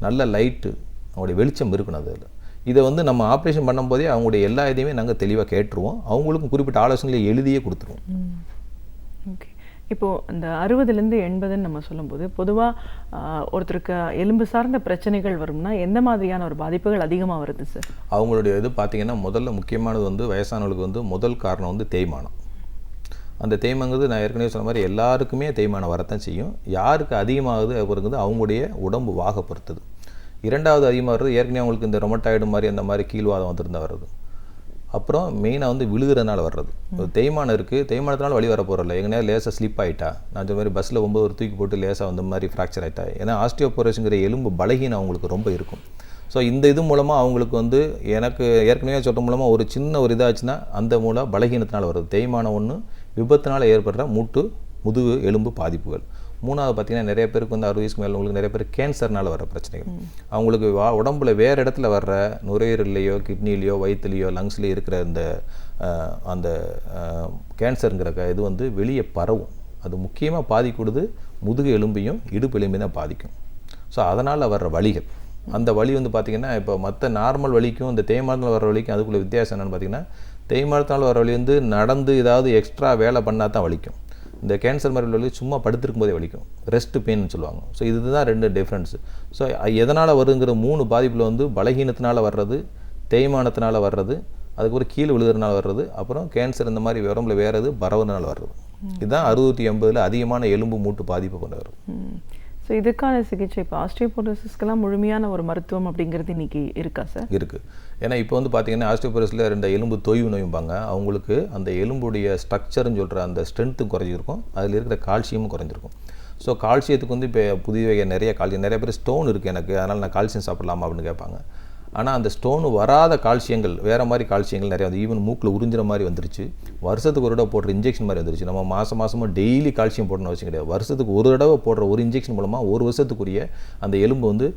Speaker 5: நல்ல லைட்டு அவங்களுடைய வெளிச்சம் இருக்கணும் அதில். இதை வந்து நம்ம ஆப்ரேஷன் பண்ணும்போதே அவங்களுடைய எல்லா இதையுமே நாங்கள் தெளிவாக கேட்டுருவோம், அவங்களுக்கும் குறிப்பிட்ட ஆலோசனைகளை எழுதியே கொடுத்துருவோம்.
Speaker 4: ஓகே, இப்போது இந்த 60லேருந்து 80ன்னு நம்ம சொல்லும்போது பொதுவாக ஒருத்தருக்கு எலும்பு சார்ந்த பிரச்சனைகள் வரும்னா எந்த மாதிரியான ஒரு பாதிப்புகள் அதிகமாக வருது சார்?
Speaker 5: அவங்களுடைய இது பார்த்திங்கன்னா முதல்ல முக்கியமானது வந்து வயசானவர்களுக்கு வந்து முதல் காரணம் வந்து தேய்மானம். அந்த தேய்மானங்கிறது நான் ஏற்கனவே சொன்ன மாதிரி எல்லாருக்குமே தேய்மானம் வரத்தான் செய்யும். யாருக்கு அதிகமாகுது அப்படிங்கிறது அவங்களுடைய உடம்பு வாக பொறுத்தது. 2வது அதிகமாக வருது ஏற்கனவே அவங்களுக்கு இந்த ரொமட்டாய்டு மாதிரி அந்த மாதிரி கீழ்வாதம் வந்துருந்தா வருது. அப்புறம் மெயினாக வந்து விழுகிறதுனால வர்றது. ஒரு தேய்மானம் இருக்குது, தேய்மானத்தினால வழி வர போகிறதில்ல, எங்கேயா லேசாக ஸ்லிப் ஆகிட்டா, நான் இந்த மாதிரி பஸ்ஸில் போகும்போது ஒரு தூக்கி போட்டு லேசாக வந்த மாதிரி ஃப்ராக்சர் ஆகிட்டா, ஏன்னா ஆஸ்டியோபோரோசிஸ்ங்கிற எலும்பு பலகீனம் அவங்களுக்கு ரொம்ப இருக்கும். ஸோ இந்த இது மூலமாக அவங்களுக்கு வந்து எனக்கு ஏற்கனவே சொல்கிற மூலமாக ஒரு சின்ன ஒரு இதாச்சுன்னா அந்த மூலம் பலகீனத்தினால் வருது. தேய்மானம் ஒன்று, விபத்தினால் ஏற்படுற முதுகு எலும்பு பாதிப்புகள். 3வது பார்த்திங்கன்னா நிறைய பேருக்கு வந்து 60 வயசுக்கு மேலே உங்களுக்கு நிறைய பேர் கேன்சர்னால் வர பிரச்சனைகள். அவங்களுக்கு உடம்புல வேறு இடத்துல வர்ற நுரையீரல்லையோ கிட்னிலையோ வயிற்றுலையோ லங்ஸ்லேயோ இருக்கிற அந்த கேன்சருங்கிற இது வந்து வெளியே பரவும். அது முக்கியமாக பாதிக்கூடுது முதுகு எலும்பையும் இடுப்பு எலும்பையும் தான் பாதிக்கும். ஸோ அதனால் வர்ற வலிகள், அந்த வலி வந்து பார்த்திங்கன்னா இப்போ மற்ற நார்மல் வலிக்கும் இந்த தேய்மானத்தில் வர வலிக்கும் அதுக்குள்ள வித்தியாசம் என்னென்னு பார்த்திங்கன்னா, தேய்மானத்தினால் வர வலி வந்து நடந்து ஏதாவது எக்ஸ்ட்ரா வேலை பண்ணால் தான் வலிக்கும். இந்த கேன்சர் மாதிரி வலி சும்மா படுத்திருக்கும் போதே வலிக்கும், ரெஸ்ட் பெயின்னு சொல்லுவாங்க. ஸோ இதுதான் 2 டிஃப்ரென்ஸு. ஸோ எதனால் வருங்கிற 3 பாதிப்பில் வந்து பலகீனத்தினால் வர்றது, தேய்மானத்தினால் வர்றது, அதுக்கப்புறம் கீழே விழுகிறதுனால வர்றது, அப்புறம் கேன்சர் இந்த மாதிரி உடம்புல வேறது பரவுனால வர்றது. இதுதான் 60-80 அதிகமான எலும்பு மூட்டு பாதிப்பு கொண்டு வரும்.
Speaker 4: ஸோ இதுக்கான சிகிச்சை இப்போ ஆஸ்டியோபோரோசிஸ்க்கெல்லாம் முழுமையான ஒரு மருத்துவம் அப்படிங்கிறது இன்றைக்கி இருக்கா சார்?
Speaker 5: இருக்குது. ஏன்னா இப்போ வந்து பார்த்திங்கன்னா ஆஸ்டியோபோரோசிஸில் 2 எலும்பு தொய்வு நோயும்பாங்க. அவங்களுக்கு அந்த எலும்புடைய ஸ்ட்ரக்சர்னு சொல்கிற அந்த ஸ்ட்ரென்த்தும் குறைஞ்சிருக்கும், அதில் இருக்கிற கால்சியமும் குறைஞ்சிருக்கும். ஸோ கால்சியத்துக்கு வந்து இப்போ புதிய வகை நிறைய பேர் ஸ்டோன் இருக்குது எனக்கு, அதனால் நான் கால்சியம் சாப்பிடலாமா அப்படின்னு கேட்பாங்க. ஆனால் அந்த ஸ்டோனு வராத கால்சியங்கள் வேறு மாதிரி கால்சியங்கள் நிறையா வந்து ஈவன் மூக்கில் உறிஞ்சிற மாதிரி வந்துருச்சு. வருஷத்துக்கு ஒரு தடவை போடுற இன்ஜெக்ஷன் மாதிரி வந்துருச்சு. நம்ம மாதமாக டெய்லி கால்சியம் போடணும்னு அவசியம் கிடையாது. வருஷத்துக்கு ஒரு தடவை போடுற ஒரு இன்ஜெக்ஷன் மூலமாக ஒரு வருஷத்துக்குரிய அந்த எலும்பு வந்து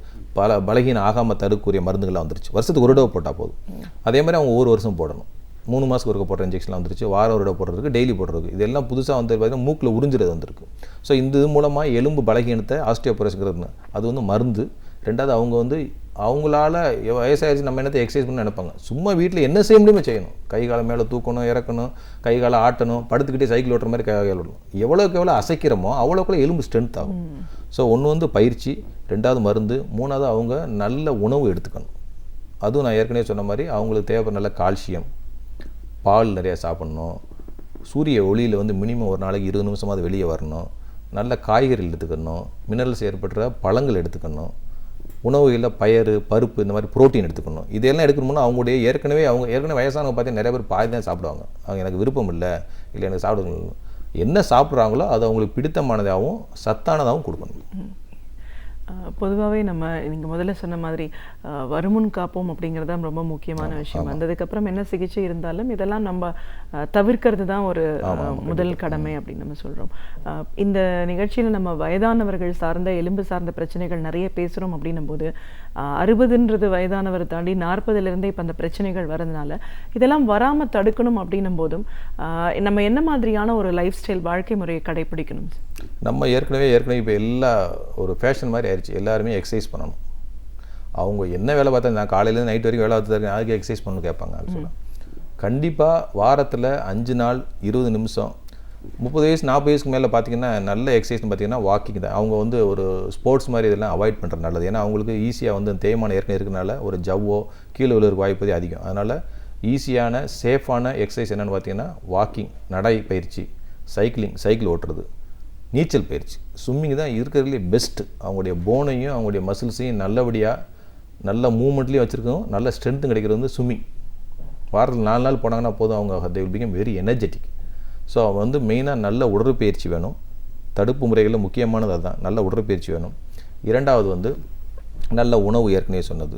Speaker 5: பலகீனம் ஆகாமல் தடுக்கக்கூடிய மருந்துகள்லாம் வந்துருச்சு. வருஷத்துக்கு ஒரு தடவை போட்டால் போதும். அதே மாதிரி அவங்க ஒரு வருஷம் போடணும். 3 மாதத்துக்கு ஒருக்க போடுற இன்ஜெக்ஷன்லாம் வந்துருச்சு, வாரம் ஒரு தடவை போடுறதுக்கு, டெய்லி போடுறதுக்கு. இதெல்லாம் புதுசாக வந்து பார்த்தீங்கன்னா மூக்கில் உறிஞ்சுறது வந்திருக்கு. ஸோ இந்த இது மூலமாக எலும்பு பலகீனத்தை ஆஸ்டியோபோரோசிஸ்ங்கிறது அது வந்து மருந்து. 2வது அவங்க வந்து அவங்களால வயசாகிடுச்சு நம்ம என்னத்தை எக்ஸசைஸ் பண்ணி நினைப்பாங்க. சும்மா வீட்டில் என்ன செய்ய முடியுமோ செய்யணும். கை காலை மேலே தூக்கணும், இறக்கணும், கை காலை ஆட்டணும், படுத்துக்கிட்டே சைக்கிள் ஓட்டுற மாதிரி கை கால் ஓடணும். எவ்வளோக்கு எவ்வளோ அசைக்கிறோமோ அவ்வளோக்குள்ள எலும்பு ஸ்ட்ரென்த் ஆகும். ஸோ ஒன்று வந்து பயிற்சி, 2வது மருந்து, 3வது அவங்க நல்ல உணவு எடுத்துக்கணும். அதுவும் நான் ஏற்கனவே சொன்ன மாதிரி அவங்களுக்கு தேவைப்படுற நல்ல கால்சியம், பால் நிறையா சாப்பிட்ணும், சூரிய ஒளியில் வந்து மினிமம் ஒரு நாளைக்கு 20 நிமிஷமாவது வெளியே வரணும், நல்ல காய்கறிகள் எடுத்துக்கணும், மினரல்ஸ் ஏற்படுற பழங்கள் எடுத்துக்கணும், உணவுகளில் பயறு பருப்பு இந்த மாதிரி ப்ரோட்டீன் எடுத்துக்கணும். இதெல்லாம் எடுக்கணும்னா அவங்களுடைய ஏற்கனவே வயசானவங்க பார்த்தீங்கன்னா நிறைய பேர் பாதி தான் சாப்பிடுவாங்க. அவங்க எனக்கு விருப்பம் இல்லை எனக்கு சாப்பிடுங்க, என்ன சாப்பிட்றாங்களோ அது அவங்களுக்கு பிடித்தமானதாகவும் சத்தானதாகவும் கொடுக்கணும்.
Speaker 4: பொதுவாகவே நம்ம நீங்கள் முதல்ல சொன்ன மாதிரி வருமுன் காப்போம் அப்படிங்கிறது தான் ரொம்ப முக்கியமான விஷயம். வந்ததுக்கப்புறம் என்ன சிகிச்சை இருந்தாலும் இதெல்லாம் நம்ம தவிர்க்கிறது தான் ஒரு முதல் கடமை அப்படின்னு நம்ம சொல்கிறோம். இந்த நிகழ்ச்சியில் நம்ம வயதானவர்கள் சார்ந்த எலும்பு சார்ந்த பிரச்சனைகள் நிறைய பேசுகிறோம் அப்படின்னும் போது 60ன்றது வயதானவர் தாண்டி 40லேருந்தே இப்போ அந்த பிரச்சனைகள் வரதுனால இதெல்லாம் வராமல் தடுக்கணும் அப்படின்னும் போதும் நம்ம என்ன மாதிரியான ஒரு லைஃப் ஸ்டைல் வாழ்க்கை முறையை கடைபிடிக்கணும்?
Speaker 5: நம்ம ஏற்கனவே இப்போ எல்லா ஒரு ஃபேஷன் மாதிரி ஆயிடுச்சு. எல்லாருமே எக்ஸசைஸ் பண்ணணும். அவங்க என்ன வேலை பார்த்தா நான் காலையிலேருந்து நைட் வரைக்கும் வேலை பார்த்து அதுக்கு எக்ஸசைஸ் பண்ணணும் கேட்பாங்க. ஆக்சுவலாக கண்டிப்பாக வாரத்தில் 5 நாள் 20 நிமிஷம் 30 வயசு 40 வயசுக்கு மேலே பார்த்தீங்கன்னா நல்ல எக்ஸசைஸ்னு பார்த்தீங்கன்னா வாக்கிங் தான். அவங்க வந்து ஒரு ஸ்போர்ட்ஸ் மாதிரி இதெல்லாம் அவாய்ட் பண்ணுறது நல்லது. ஏன்னா அவங்களுக்கு ஈஸியாக வந்து தேய்மானம் ஏற்கனவே இருக்கிறனால ஒரு ஜவ்வோ கீழே விழுற வாய்ப்பு அதிகம். அதனால் ஈஸியான சேஃபான எக்ஸசைஸ் என்னென்னு பார்த்தீங்கன்னா வாக்கிங், நடை பயிற்சி, சைக்கிள் ஓட்டுறது, நீச்சல் பயிற்சி, ஸ்விம்மிங் தான் இருக்கிறதுலே பெஸ்ட்டு. அவங்களுடைய போனையும் அவங்களுடைய மசில்ஸையும் நல்லபடியாக நல்ல மூமெண்ட்லேயும் வச்சுருக்கோம். நல்ல ஸ்ட்ரென்த்தும் கிடைக்கிறது வந்து ஸ்விம்மிங். வாரத்தில் 4 நாள் போனாங்கன்னா போதும், அவங்க they will become very energetic. So அவங்க வந்து மெயினாக நல்ல உடற்பயிற்சி வேணும். தடுப்பு முறைகளில் முக்கியமானது அதுதான், நல்ல உடற்பயிற்சி வேணும். 2வது வந்து நல்ல உணவு, ஏற்கனவே சொன்னது.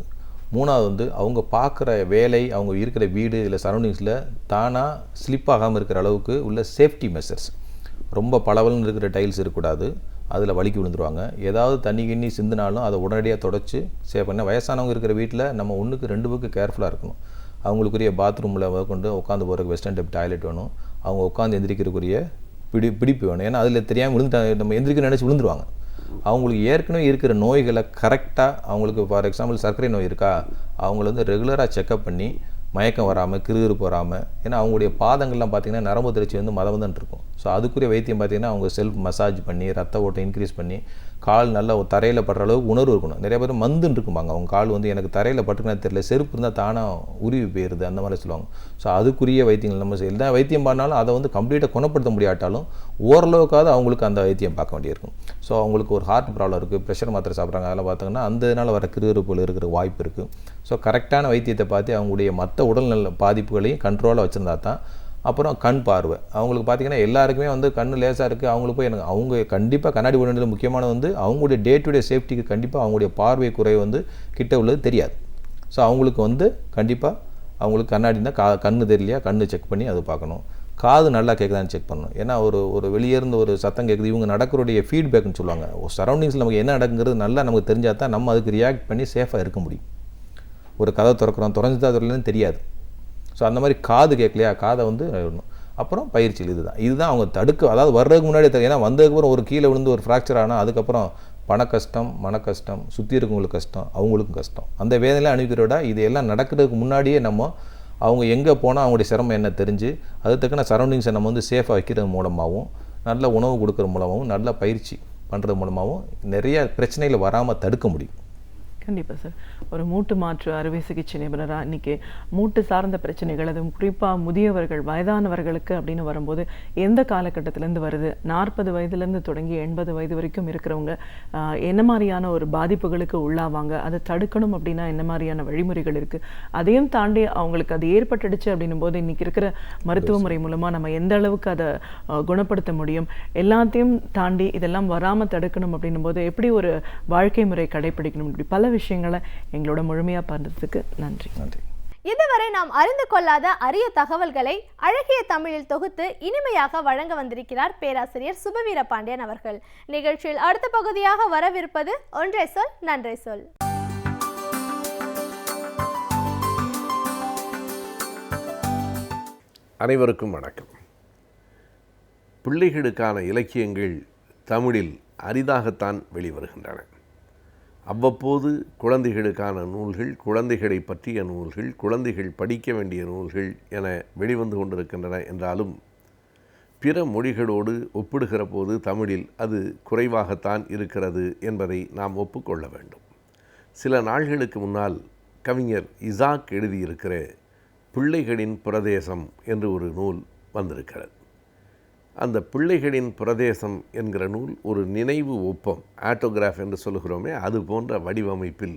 Speaker 5: 3வது வந்து அவங்க பார்க்குற வேலை, அவங்க இருக்கிற வீடு இல்லை சரௌண்டிங்ஸில் தானாக ஸ்லிப் ஆகாமல் இருக்கிற அளவுக்கு உள்ள சேஃப்டி மெஷர்ஸ். ரொம்ப பளபளன்னு இருக்கிற டைல்ஸ் இருக்கக்கூடாது, அதில் வலிக்கு விழுந்துருவாங்க. ஏதாவது தண்ணி கிண்ணி சிந்தினாலும் அதை உடனடியாக தொடச்சி சேவ் பண்ண. வயசானவங்க இருக்கிற வீட்டில் நம்ம 1க்கு 2 பக்கம் கேர்ஃபுல்லாக இருக்கணும். அவங்களுக்குரிய பாத்ரூமில் கொண்டு உட்காந்து போகிறதுக்கு வெஸ்டர்ன் டைப் டாய்லெட் வேணும். அவங்க உட்காந்து எந்திரிக்கிறதுக்குரிய பிடிப்பு வேணும். ஏன்னா அதில் தெரியாமல் நம்ம எந்திரிக்க நினச்சி விழுந்துருவாங்க. அவங்களுக்கு ஏற்கனவே இருக்கிற நோய்களை கரெக்டாக, அவங்களுக்கு ஃபார் எக்ஸாம்பிள் சர்க்கரை நோய் இருக்கா, அவங்கள வந்து ரெகுலராக செக்கப் பண்ணி மயக்கம் வராமல் கிருகிருப்பு வராமல். ஏன்னா அவங்களுடைய பாதங்கள்லாம் பார்த்திங்கன்னா நரம்பு திரட்சி வந்து மதமதன் இருக்கும். ஸோ அதுக்குரிய வைத்தியம் பார்த்திங்கன்னா அவங்க செல்ஃப் மசாஜ் பண்ணி ரத்த ஓட்டம் இன்க்ரீஸ் பண்ணி கால் நல்லா தரையில் படுற அளவுக்கு உணர்வு இருக்கணும். நிறைய பேர் மந்துன்னு இருக்குமாங்க, அவங்க கால் வந்து எனக்கு தரையில் பட்டுக்குன்னு தெரியல, செருப்பு இருந்தால் தானாக உருவி போயிடுது அந்த மாதிரி சொல்லுவாங்க. ஸோ அதுக்குரிய வைத்தியங்கள் நம்ம எல்லா வைத்தியம் பண்ணாலும் அதை வந்து கம்ப்ளீட்டாக குணப்படுத்த முடியாட்டாலும் ஓரளவுக்காவது அவங்களுக்கு அந்த வைத்தியம் பார்க்க வேண்டியிருக்கும். ஸோ அவங்களுக்கு ஒரு ஹார்ட் ப்ராப்ளம் இருக்குது, ப்ரெஷர் மாத்திரை சாப்பிட்றாங்க, அதெல்லாம் பார்த்தாங்கன்னா அந்த இதனால் வர கிருகிருப்புகள் இருக்கிற வாய்ப்பு இருக்குது. ஸோ கரெக்டான வைத்தியத்தை பார்த்து அவங்களுடைய மற்ற உடல்நல பாதிப்புகளையும் கண்ட்ரோலாக வச்சுருந்தா தான். அப்புறம் கண் பார்வை, அவங்களுக்கு பார்த்திங்கன்னா எல்லாருக்குமே வந்து கண் லேசாக இருக்குது, அவங்களுக்கு போய் எனக்கு அவங்க கண்டிப்பாக கண்ணாடி போட வேண்டியது முக்கியமான வந்து அவங்களுடைய டே டு டே சேஃப்டிக்கு கண்டிப்பாக அவங்களுடைய பார்வை குறை வந்து கிட்ட உள்ளது தெரியாது. ஸோ அவங்களுக்கு வந்து கண்டிப்பாக அவங்களுக்கு கண்ணாடி இருந்தால் கண்ணு தெரியலையா கண்ணு செக் பண்ணி அது பார்க்கணும். காது நல்லா கேட்குதான்னு செக் பண்ணணும். ஏன்னா ஒரு வெளியே இருந்து ஒரு சத்தம் கேட்குது, இவங்க நடக்கிறோடைய ஃபீட்பேக்னு சொல்லுவாங்க. சரௌண்டிங்ஸில் நமக்கு என்ன நடக்குங்கிறது நல்லா நமக்கு தெரிஞ்சால் தான் நம்ம அதுக்கு ரியாக்ட் பண்ணி சேஃபாக இருக்க முடியும். ஒரு கதை திறக்கிறோம், திறந்துதான் திறலன்னு தெரியாது. ஸோ அந்த மாதிரி காது கேட்கலையா, காதை வந்து விடணும். அப்புறம் பயிற்சிகள் இதுதான் அவங்க தடுக்க, அதாவது வர்றதுக்கு முன்னாடி தெரியும். ஏன்னா வந்ததுக்கப்புறம் ஒரு கீழே விழுந்து ஒரு ஃப்ராக்சர் ஆனால் அதுக்கப்புறம் பண கஷ்டம், மன கஷ்டம், சுற்றி இருக்கவங்களுக்கு கஷ்டம், அவங்களுக்கும் கஷ்டம். அந்த வேதனையில் அனுப்பிக்கிறத விட இது எல்லாம் நடக்கிறதுக்கு முன்னாடியே நம்ம அவங்க எங்கே போனால் அவங்களுடைய சிரமம் என்ன தெரிஞ்சு அது தக்கன சரௌண்டிங்ஸை நம்ம வந்து சேஃபாக வைக்கிறது மூலமாகவும், நல்ல உணவு கொடுக்குற மூலமாகவும், நல்ல பயிற்சி பண்ணுறது மூலமாகவும் நிறைய பிரச்சனைகளை வராமல் தடுக்க முடியும்.
Speaker 4: கண்டிப்பாக சார். ஒரு மூட்டு மாற்று அறுவை சிகிச்சை நிபுணராக இன்றைக்கி மூட்டு சார்ந்த பிரச்சனைகள், அதுவும் குறிப்பாக முதியவர்கள் வயதானவர்களுக்கு அப்படின்னு வரும்போது எந்த காலகட்டத்திலேருந்து வருது, 40 வயதுலேருந்து தொடங்கி 80 வயது வரைக்கும் இருக்கிறவங்க என்ன மாதிரியான ஒரு பாதிப்புகளுக்கு உள்ளாவாங்க, அதை தடுக்கணும் அப்படின்னா என்ன மாதிரியான வழிமுறைகள் இருக்குது, அதையும் தாண்டி அவங்களுக்கு அது ஏற்பட்டுடுச்சு அப்படின்னும் போது இன்றைக்கி இருக்கிற மருத்துவ முறை மூலமாக நம்ம எந்த அளவுக்கு அதை குணப்படுத்த முடியும், எல்லாத்தையும் தாண்டி இதெல்லாம் வராமல் தடுக்கணும் அப்படின்னும் போது எப்படி ஒரு வாழ்க்கை முறை கடைபிடிக்கணும், இப்படி பல விஷயங்களை எங்களோட முழுமையாக பார்த்ததுக்கு நன்றி.
Speaker 1: இதுவரை நாம் அறிந்து கொள்ளாத அரிய தகவல்களை அழகிய தமிழில் தொகுத்து இனிமையாக வழங்க வந்திருக்கிறார் பேராசிரியர் சுபவீர பாண்டியன் அவர்கள். நிகழ்ச்சியில் அடுத்த பகுதியாக வரவிருப்பது ஒன்றை சொல் நன்றை சொல்.
Speaker 6: அனைவருக்கும் வணக்கம். பிள்ளைகளுக்கான இலக்கியங்கள் தமிழில் அரிதாகத்தான் வெளிவருகின்றன. அவ்வப்போது குழந்தைகளுக்கான நூல்கள், குழந்தைகளை பற்றிய நூல்கள், குழந்தைகள் படிக்க வேண்டிய நூல்கள் என வெளிவந்து கொண்டிருக்கின்றன என்றாலும் பிற மொழிகளோடு ஒப்பிடுகிற போது தமிழில் அது குறைவாகத்தான் இருக்கிறது என்பதை நாம் ஒப்புக்கொள்ள வேண்டும். சில நாள்களுக்கு முன்னால் கவிஞர் இசாக் எழுதியிருக்கிற பிள்ளைகளின் பிரதேசம் என்று ஒரு நூல் வந்திருக்கிறது. அந்த பிள்ளைகளின் பிரதேசம் என்கிற நூல் ஒரு நினைவு ஒப்பம், ஆட்டோகிராஃப் என்று சொல்கிறோமே, அது போன்ற வடிவமைப்பில்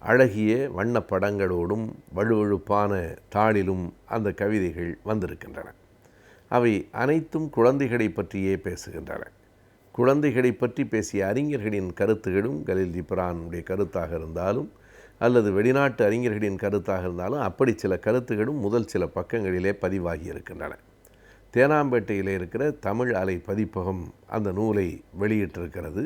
Speaker 6: அழகிய வண்ணப்படங்களோடும் வழுவழுப்பான தாளிலும் அந்த கவிதைகள் வந்திருக்கின்றன. அவை அனைத்தும் குழந்தைகளை பற்றியே பேசுகின்றன. குழந்தைகளை பற்றி பேசிய அறிஞர்களின் கருத்துகளும் கலீல் ஜிப்ரானுடைய கருத்தாக இருந்தாலும் அல்லது வெளிநாட்டு அறிஞர்களின் கருத்தாக இருந்தாலும் அப்படி சில கருத்துகளும் முதல் சில பக்கங்களிலே பதிவாகி இருக்கின்றன. தேனாம்பேட்டையில் இருக்கிற தமிழ் அலை பதிப்பகம் அந்த நூலை வெளியிட்டிருக்கிறது.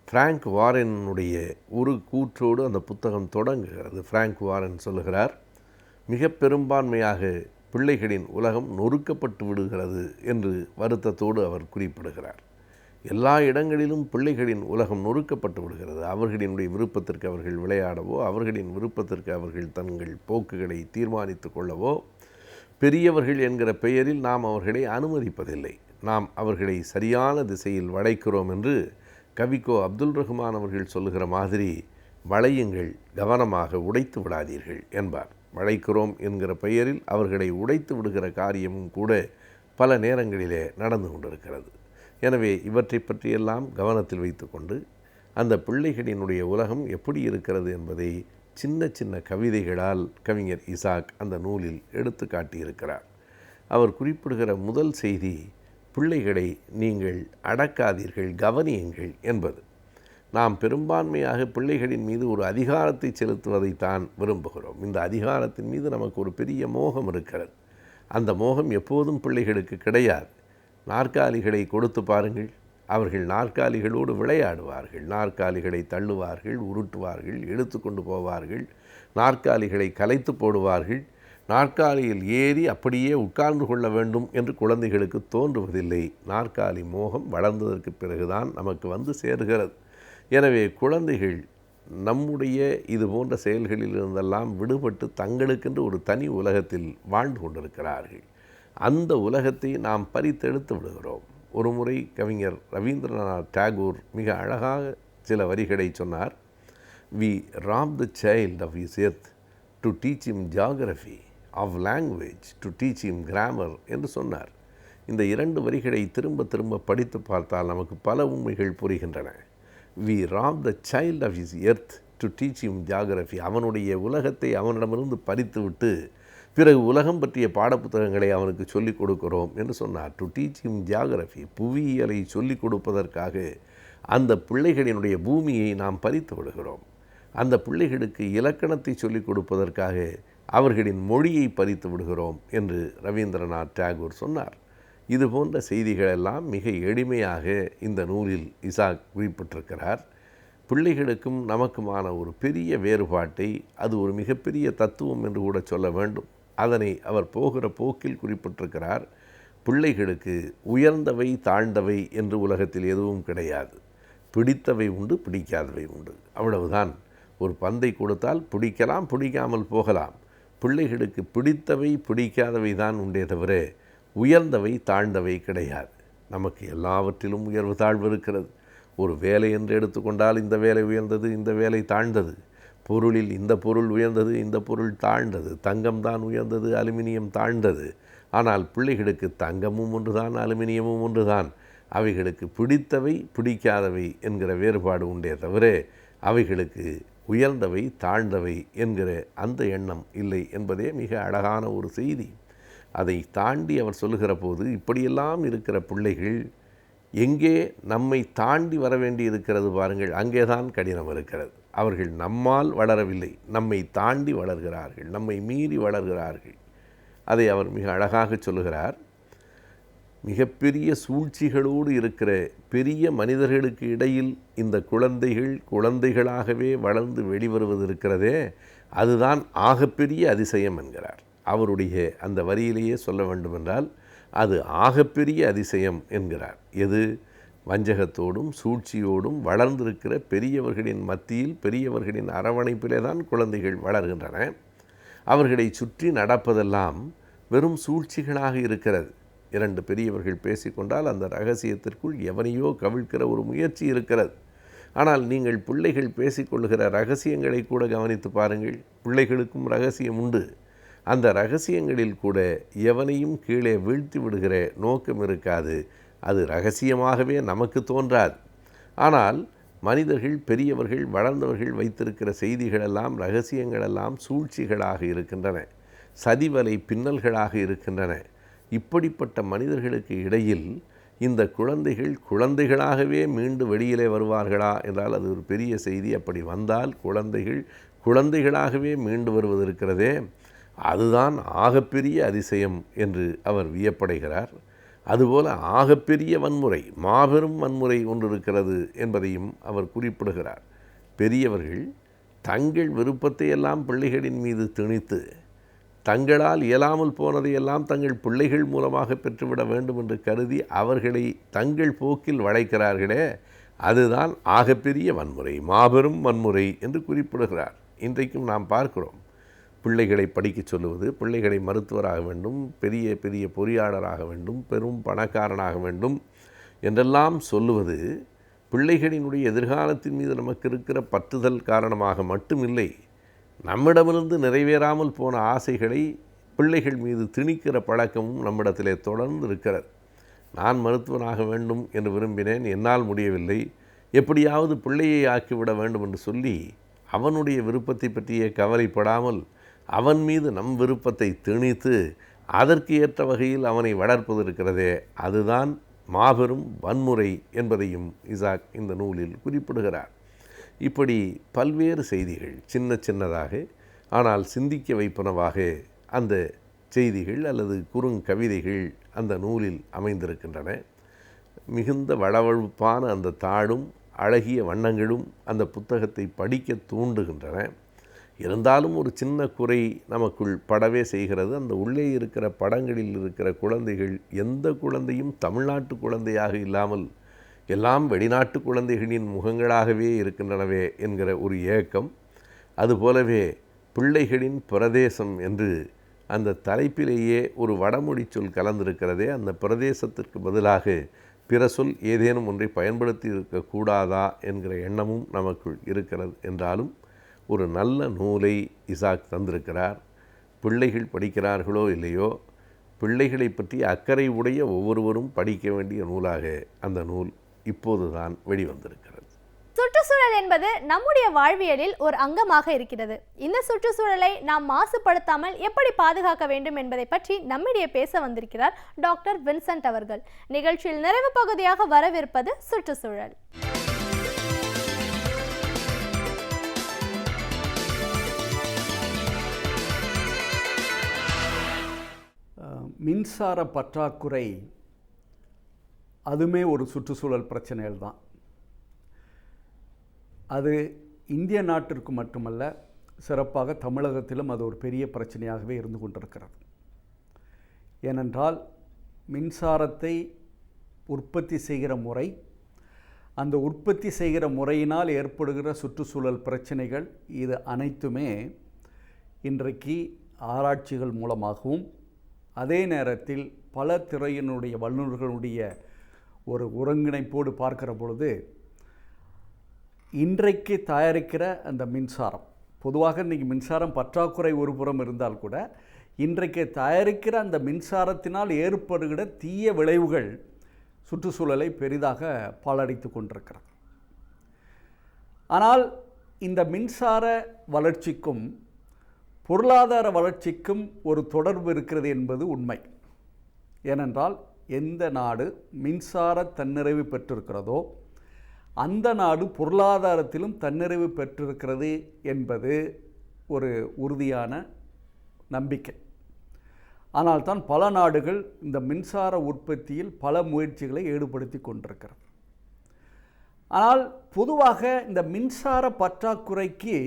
Speaker 6: ஃப்ராங்க் வாரனுடைய ஒரு கூற்றோடு அந்த புத்தகம் தொடங்குகிறது. ஃப்ராங்க் வாரன் சொல்லுகிறார், மிக பெரும்பான்மையாக பிள்ளைகளின் உலகம் நொறுக்கப்பட்டு விடுகிறது என்று வருத்தத்தோடு அவர் குறிப்பிடுகிறார். எல்லா இடங்களிலும் பிள்ளைகளின் உலகம் நொறுக்கப்பட்டு விடுகிறது. அவர்களினுடைய விருப்பத்திற்கு அவர்கள் விளையாடவோ, அவர்களின் விருப்பத்திற்கு அவர்கள் தங்கள் போக்குகளை தீர்மானித்து கொள்ளவோ, பெரியவர்கள் என்கிற பெயரில் நாம் அவர்களை அனுமதிப்பதில்லை. நாம் அவர்களை சரியான திசையில் வளைக்கிறோம் என்று கவிக்கோ அப்துல் ரஹ்மான் அவர்கள் சொல்லுகிற மாதிரி, வளையுங்கள், கவனமாக உடைத்து விடாதீர்கள் என்பார். வளைக்கிறோம் என்கிற பெயரில் அவர்களை உடைத்து விடுகிற காரியமும் கூட பல நேரங்களிலே நடந்து கொண்டிருக்கிறது. எனவே இவற்றை பற்றியெல்லாம் கவனத்தில் வைத்து கொண்டு அந்த பிள்ளைகளினுடைய உலகம் எப்படி இருக்கிறது என்பதை சின்ன சின்ன கவிதைகளால் கவிஞர் இசாக் அந்த நூலில் எடுத்து காட்டியிருக்கிறார். அவர் குறிப்பிடுகிற முதல் செய்தி, பிள்ளைகளை நீங்கள் அடக்காதீர்கள், கவனியுங்கள் என்பது. நாம் பெரும்பான்மையாக பிள்ளைகளின் மீது ஒரு அதிகாரத்தை செலுத்துவதைத்தான் விரும்புகிறோம். இந்த அதிகாரத்தின் மீது நமக்கு ஒரு பெரிய மோகம் இருக்கிறது. அந்த மோகம் எப்போதும் பிள்ளைகளுக்கு கிடையாது. நாற்காலிகளை கொடுத்து பாருங்கள், அவர்கள் நாற்காலிகளோடு விளையாடுவார்கள். நாற்காலிகளை தள்ளுவார்கள், உருட்டுவார்கள், எடுத்து கொண்டு போவார்கள், நாற்காலிகளை கலைத்து போடுவார்கள். நாற்காலியில் ஏறி அப்படியே உட்கார்ந்து கொள்ள வேண்டும் என்று குழந்தைகளுக்கு தோன்றுவதில்லை. நாற்காலி மோகம் வளர்ந்ததற்கு பிறகுதான் நமக்கு வந்து சேருகிறது. எனவே குழந்தைகள் நம்முடைய இது போன்ற செயல்களில் இருந்தெல்லாம் விடுபட்டு தங்களுக்கென்று ஒரு தனி உலகத்தில் வாழ்ந்து கொண்டிருக்கிறார்கள். அந்த உலகத்தை நாம் பறித்தெடுத்து விடுகிறோம். ஒரு முறை கவிஞர் ரவீந்திரநாத் டாகூர் மிக அழகாக சில வரிகளை சொன்னார். We rob the child of his earth to teach him geography, of language to teach him grammar என்று சொன்னார். இந்த இரண்டு வரிகளை திரும்ப திரும்ப படித்து பார்த்தால் நமக்கு பல உண்மைகள் புரிகின்றன. We rob the child of his earth to teach him geography. அவனுடைய உலகத்தை அவனிடமிருந்து பறித்துவிட்டு பிறகு உலகம் பற்றிய பாடப்புத்தகங்களை அவனுக்கு சொல்லிக் கொடுக்கிறோம் என்று சொன்னார். டு டீச் ஹிம் ஜியாகிரஃபி, புவியியலை சொல்லிக் கொடுப்பதற்காக அந்த பிள்ளைகளினுடைய பூமியை நாம் பறித்து விடுகிறோம். அந்த பிள்ளைகளுக்கு இலக்கணத்தை சொல்லிக் கொடுப்பதற்காக அவர்களின் மொழியை பறித்து விடுகிறோம் என்று ரவீந்திரநாத் டாகூர் சொன்னார். இது போன்ற செய்திகளெல்லாம் மிக எளிமையாக இந்த நூலில் இசாக் குறிப்பிட்டிருக்கிறார். பிள்ளைகளுக்கும் நமக்குமான ஒரு பெரிய வேறுபாட்டை, அது ஒரு மிகப்பெரிய தத்துவம் என்று கூட சொல்ல வேண்டும், அதனை அவர் போகிற போக்கில் குறிப்பிட்டிருக்கிறார். பிள்ளைகளுக்கு உயர்ந்தவை தாழ்ந்தவை என்று உலகத்தில் எதுவும் கிடையாது. பிடித்தவை உண்டு, பிடிக்காதவை உண்டு, அவ்வளவுதான். ஒரு பந்தை கொடுத்தால் பிடிக்கலாம், பிடிக்காமல் போகலாம். பிள்ளைகளுக்கு பிடித்தவை பிடிக்காதவை தான் உண்டே தவிர உயர்ந்தவை தாழ்ந்தவை கிடையாது. நமக்கு எல்லாவற்றிலும் உயர்வு தாழ்வு இருக்கிறது. ஒரு வேலை என்று எடுத்துக்கொண்டால் இந்த வேலை உயர்ந்தது, இந்த வேலை தாழ்ந்தது. பொருளில் இந்த பொருள் உயர்ந்தது, இந்த பொருள் தாழ்ந்தது. தங்கம் தான் உயர்ந்தது, அலுமினியம் தாழ்ந்தது. ஆனால் பிள்ளைகளுக்கு தங்கமும் ஒன்றுதான், அலுமினியமும் ஒன்றுதான். அவைகளுக்கு பிடித்தவை பிடிக்காதவை என்கிற வேறுபாடு உண்டே தவிர அவைகளுக்கு உயர்ந்தவை தாழ்ந்தவை என்கிற அந்த எண்ணம் இல்லை என்பதே மிக அழகான ஒரு செய்தி. அதை தாண்டி அவர் சொல்லுகிற போது, இப்படியெல்லாம் இருக்கிற பிள்ளைகள் எங்கே நம்மை தாண்டி வர வேண்டி இருக்கிறது பாருங்கள், அங்கேதான் கடினம் இருக்கிறது. அவர்கள் நம்மால் வளரவில்லை, நம்மை தாண்டி வளர்கிறார்கள், நம்மை மீறி வளர்கிறார்கள். அதை அவர் மிக அழகாக சொல்லுகிறார். மிகப்பெரிய சூழ்ச்சிகளோடு இருக்கிற பெரிய மனிதர்களுக்கு இடையில் இந்த குழந்தைகள் குழந்தைகளாகவே வளர்ந்து வெளிவருவது இருக்கிறதே, அதுதான் ஆகப்பெரிய அதிசயம் என்கிறார். அவருடைய அந்த வரியிலேயே சொல்ல வேண்டுமென்றால் அது ஆகப்பெரிய அதிசயம் என்கிறார். எது? வஞ்சகத்தோடும் சூழ்ச்சியோடும் வளர்ந்திருக்கிற பெரியவர்களின் மத்தியில், பெரியவர்களின் அரவணைப்பிலே தான் குழந்தைகள் வளர்கின்றன. அவர்களை சுற்றி நடப்பதெல்லாம் வெறும் சூழ்ச்சிகளாக இருக்கிறது. இரண்டு பெரியவர்கள் பேசிக்கொண்டால் அந்த ரகசியத்திற்குள் எவனையோ கவிழ்க்கிற ஒரு முயற்சி இருக்கிறது. ஆனால் நீங்கள் பிள்ளைகள் பேசிக்கொள்கிற ரகசியங்களை கூட கவனித்து பாருங்கள். பிள்ளைகளுக்கும் ரகசியம் உண்டு. அந்த ரகசியங்களில் கூட எவனையும் கீழே வீழ்த்தி விடுகிற நோக்கம் இருக்காது. அது ரகசியமாகவே நமக்கு தோன்றாது. ஆனால் மனிதர்கள், பெரியவர்கள், வளர்ந்தவர்கள் வைத்திருக்கிற செய்திகளெல்லாம், ரகசியங்களெல்லாம் சூழ்ச்சிகளாக இருக்கின்றன, சதிவலை பின்னல்களாக இருக்கின்றன. இப்படிப்பட்ட மனிதர்களுக்கு இடையில் இந்த குழந்தைகள் குழந்தைகளாகவே மீண்டு வெளியிலே வருவார்களா என்றால் அது ஒரு பெரிய செய்தி. அப்படி வந்தால் குழந்தைகள் குழந்தைகளாகவே மீண்டு வருவது இருக்கிறதே, அதுதான் ஆகப்பெரிய அதிசயம் என்று அவர் வியப்படைகிறார். அதுபோல ஆகப்பெரிய வன்முறை, மாபெரும் வன்முறை ஒன்று இருக்கிறது என்பதையும் அவர் குறிப்பிடுகிறார். பெரியவர்கள் தங்கள் விருப்பத்தை எல்லாம் பிள்ளைகளின் மீது திணித்து தங்களால் இயலாமல் போனதையெல்லாம் தங்கள் பிள்ளைகள் மூலமாக பெற்றுவிட வேண்டும் என்று கருதி அவர்களை தங்கள் போக்கில் வளைக்கிறார்களே, அதுதான் ஆகப்பெரிய வன்முறை, மாபெரும் வன்முறை என்று குறிப்பிடுகிறார். இன்றைக்கும் நாம் பார்க்கிறோம், பிள்ளைகளை படிக்கச் சொல்லுவது, பிள்ளைகளை மருத்துவராக வேண்டும், பெரிய பெரிய பொறியாளராக வேண்டும், பெரும் பணக்காரனாக வேண்டும் என்றெல்லாம் சொல்லுவது பிள்ளைகளினுடைய எதிர்காலத்தின் மீது நமக்கு இருக்கிற பற்றுதல் காரணமாக மட்டுமில்லை, நம்மிடமிருந்து நிறைவேறாமல் போன ஆசைகளை பிள்ளைகள் மீது திணிக்கிற பழக்கமும் நம்மிடத்திலே தொடர்ந்து இருக்கிறது. நான் மருத்துவனாக வேண்டும் என்று விரும்பினேன், என்னால் முடியவில்லை, எப்படியாவது பிள்ளையை ஆக்கிவிட வேண்டும் என்று சொல்லி அவனுடைய விருப்பத்தை பற்றியே கவலைப்படாமல் அவன் மீது நம் விருப்பத்தை திணித்து அதற்கு ஏற்ற வகையில் அவனை வளர்ப்பது இருக்கிறதே, அதுதான் மாபெரும் வன்முறை என்பதையும் இசாக் இந்த நூலில் குறிப்பிடுகிறார். இப்படி பல்வேறு செய்திகள் சின்ன சின்னதாக ஆனால் சிந்திக்க வைப்பனவாக அந்த செய்திகள் அல்லது குறுங்கவிதைகள் அந்த நூலில் அமைந்திருக்கின்றன. மிகுந்த வளவழுப்பான அந்த தாளும் அழகிய வண்ணங்களும் அந்த புத்தகத்தை படிக்க தூண்டுகின்றன. இருந்தாலும் ஒரு சின்ன குறை நமக்குள் படவே செய்கிறது. அந்த உள்ளே இருக்கிற படங்களில் இருக்கிற குழந்தைகள் எந்த குழந்தையும் தமிழ்நாட்டு குழந்தையாக இல்லாமல் எல்லாம் வெளிநாட்டு குழந்தைகளின் முகங்களாகவே இருக்கின்றனவே என்கிற ஒரு ஏக்கம். அதுபோலவே பிள்ளைகளின் பிரதேசம் என்று அந்த தலைப்பிலேயே ஒரு வடமொழி சொல் கலந்திருக்கிறதே, அந்த பிரதேசத்திற்கு பதிலாக பிற சொல் ஏதேனும் ஒன்றை பயன்படுத்தி இருக்கக்கூடாதா என்கிற எண்ணமும் நமக்குள் இருக்கிறது. என்றாலும் ஒரு நல்ல நூலை இசாக் தந்திருக்கிறார். பிள்ளைகள் படிக்கிறார்களோ இல்லையோ, பிள்ளைகளை பற்றி அக்கறை உடைய ஒவ்வொருவரும் படிக்க வேண்டிய நூலாக அந்த நூல் இப்போதுதான் வெளிவந்திருக்கிறது.
Speaker 1: சுற்றுச்சூழல் என்பது நம்முடைய வாழ்வியலில் ஒரு அங்கமாக இருக்கிறது. இந்த சுற்றுச்சூழலை நாம் மாசுபடுத்தாமல் எப்படி பாதுகாக்க வேண்டும் என்பதை பற்றி நம்மிடையே பேச வந்திருக்கிறார் டாக்டர் வின்சென்ட் அவர்கள். நிகழ்ச்சியில் நிறைவு பகுதியாக வரவிருப்பது சுற்றுச்சூழல்.
Speaker 7: மின்சார பற்றாக்குறை அதுவுமே ஒரு சுற்றுச்சூழல் பிரச்சனைகள் தான். அது இந்திய நாட்டிற்கு மட்டுமல்ல, சிறப்பாக தமிழகத்திலும் அது ஒரு பெரிய பிரச்சனையாகவே இருந்து கொண்டிருக்கிறது. ஏனென்றால் மின்சாரத்தை உற்பத்தி செய்கிற முறை, அந்த உற்பத்தி செய்கிற முறையினால் ஏற்படுகிற சுற்றுச்சூழல் பிரச்சனைகள், இது அனைத்துமே இன்றைக்கு ஆராய்ச்சிகள் மூலமாகவும் அதே நேரத்தில் பல துறையினுடைய வல்லுநர்களுடைய ஒரு ஒருங்கிணைப்போடு பார்க்கிற பொழுது இன்றைக்கு தயாரிக்கிற அந்த மின்சாரம், பொதுவாக இன்றைக்கி மின்சாரம் பற்றாக்குறை ஒரு புறம் இருந்தால் கூட இன்றைக்கு தயாரிக்கிற அந்த மின்சாரத்தினால் ஏற்படுகிற தீய விளைவுகள் சுற்றுச்சூழலை பெரிதாக பாழடித்து கொண்டிருக்கிறது. ஆனால் இந்த மின்சார வளர்ச்சிக்கும் பொருளாதார வளர்ச்சிக்கும் ஒரு தொடர்பு இருக்கிறது என்பது உண்மை. ஏனென்றால் எந்த நாடு மின்சார தன்னிறைவு பெற்றிருக்கிறதோ அந்த நாடு பொருளாதாரத்திலும் தன்னிறைவு பெற்றிருக்கிறது என்பது ஒரு உறுதியான நம்பிக்கை. ஆனால் தான் பல நாடுகள் இந்த மின்சார உற்பத்தியில் பல முயற்சிகளை ஈடுபடுத்தி கொண்டிருக்கிறது. ஆனால் பொதுவாக இந்த மின்சார பற்றாக்குறைக்கு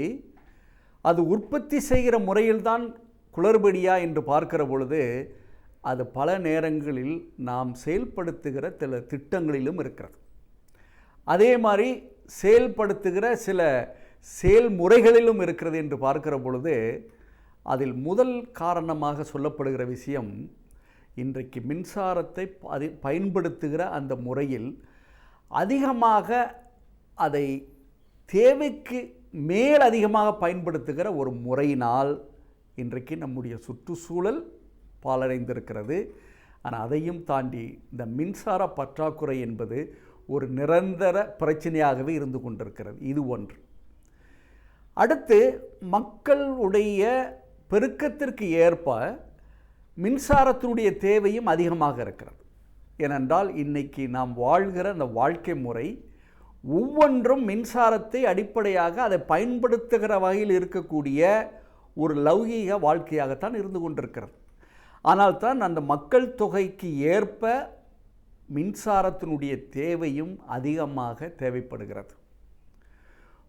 Speaker 7: அது உற்பத்தி செய்கிற முறையில்தான் குளறுபடியா என்று பார்க்கிற பொழுது அது பல நேரங்களில் நாம் செயல்படுத்துகிற சில திட்டங்களிலும் இருக்கிறது. அதே மாதிரி செயல்படுத்துகிற சில செயல்முறைகளிலும் இருக்கிறது என்று பார்க்கிற பொழுது அதில் முதல் காரணமாக சொல்லப்படுகிற விஷயம், இன்றைக்கு மின்சாரத்தை பயன்படுத்துகிற அந்த முறையில் அதிகமாக அதை தேவைக்கு மேல் அதிகமாக பயன்படுத்துகிற ஒரு முறையினால் இன்றைக்கு நம்முடைய சுற்றுச்சூழல் பாழடைந்திருக்கிறது. ஆனால் அதையும் தாண்டி இந்த மின்சார பற்றாக்குறை என்பது ஒரு நிரந்தர பிரச்சனையாகவே இருந்து கொண்டிருக்கிறது. இது ஒன்று. அடுத்து, மக்களுடைய பெருக்கத்திற்கு ஏற்ப மின்சாரத்தினுடைய தேவையும் அதிகமாக இருக்கிறது. ஏனென்றால் இன்னைக்கு நாம் வாழ்கிற அந்த வாழ்க்கை முறை ஒவ்வொன்றும் மின்சாரத்தை அடிப்படையாக அதை பயன்படுத்துகிற வகையில் இருக்கக்கூடிய ஒரு லௌகீக வாழ்க்கையாகத்தான் இருந்து கொண்டிருக்கிறது. ஆனால் தான் அந்த மக்கள் தொகைக்கு ஏற்ப மின்சாரத்தினுடைய தேவையும் அதிகமாக தேவைப்படுகிறது.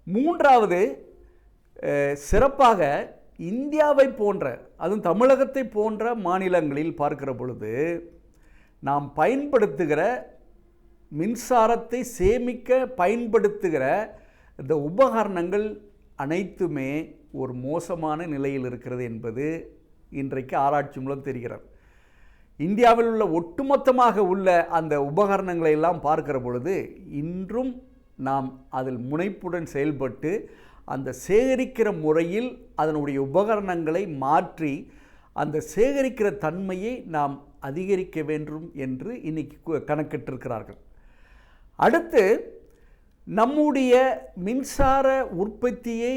Speaker 7: மூன்றாவது, சிறப்பாக இந்தியாவை போன்ற, அதுவும் தமிழகத்தை போன்ற மாநிலங்களில் பார்க்கிற பொழுது நாம் பயன்படுத்துகிற மின்சாரத்தை சேமிக்க பயன்படுத்துகிற இந்த உபகரணங்கள் அனைத்துமே ஒரு மோசமான நிலையில் இருக்கிறது என்பது இன்றைக்கு ஆராய்ச்சி மூலம் தெரிகிறது. இந்தியாவில் உள்ள ஒட்டுமொத்தமாக உள்ள அந்த உபகரணங்களை எல்லாம் பார்க்கிற பொழுது இன்றும் நாம் அதில் முனைப்புடன் செயல்பட்டு அந்த சேகரிக்கிற முறையில் அதனுடைய உபகரணங்களை மாற்றி அந்த சேகரிக்கிற தன்மையை நாம் அதிகரிக்க வேண்டும் என்று இன்னைக்கு கணக்கிட்டிருக்கிறார்கள். அடுத்து, நம்முடைய மின்சார உற்பத்தியை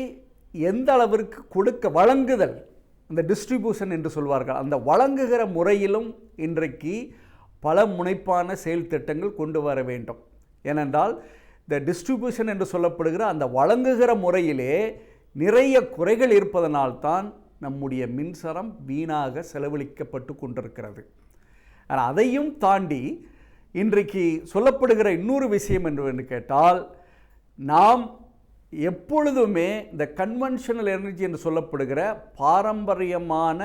Speaker 7: எந்த அளவிற்கு வழங்குதல், இந்த டிஸ்ட்ரிபியூஷன் என்று சொல்வார்கள், அந்த வழங்குகிற முறையிலும் இன்றைக்கு பல முனைப்பான செயல் திட்டங்கள் கொண்டு வர வேண்டும். ஏனென்றால் இந்த டிஸ்ட்ரிபியூஷன் என்று சொல்லப்படுகிற அந்த வழங்குகிற முறையிலே நிறைய குறைகள் இருப்பதனால்தான் நம்முடைய மின்சாரம் வீணாக செலவழிக்கப்பட்டு கொண்டிருக்கிறது. ஆனால் அதையும் தாண்டி இன்றைக்கு சொல்லப்படுகிற இன்னொரு விஷயம் என்று கேட்டால், நாம் எப்பொழுதுமே இந்த கன்வென்ஷனல் எனர்ஜி என்று சொல்லப்படுகிற பாரம்பரியமான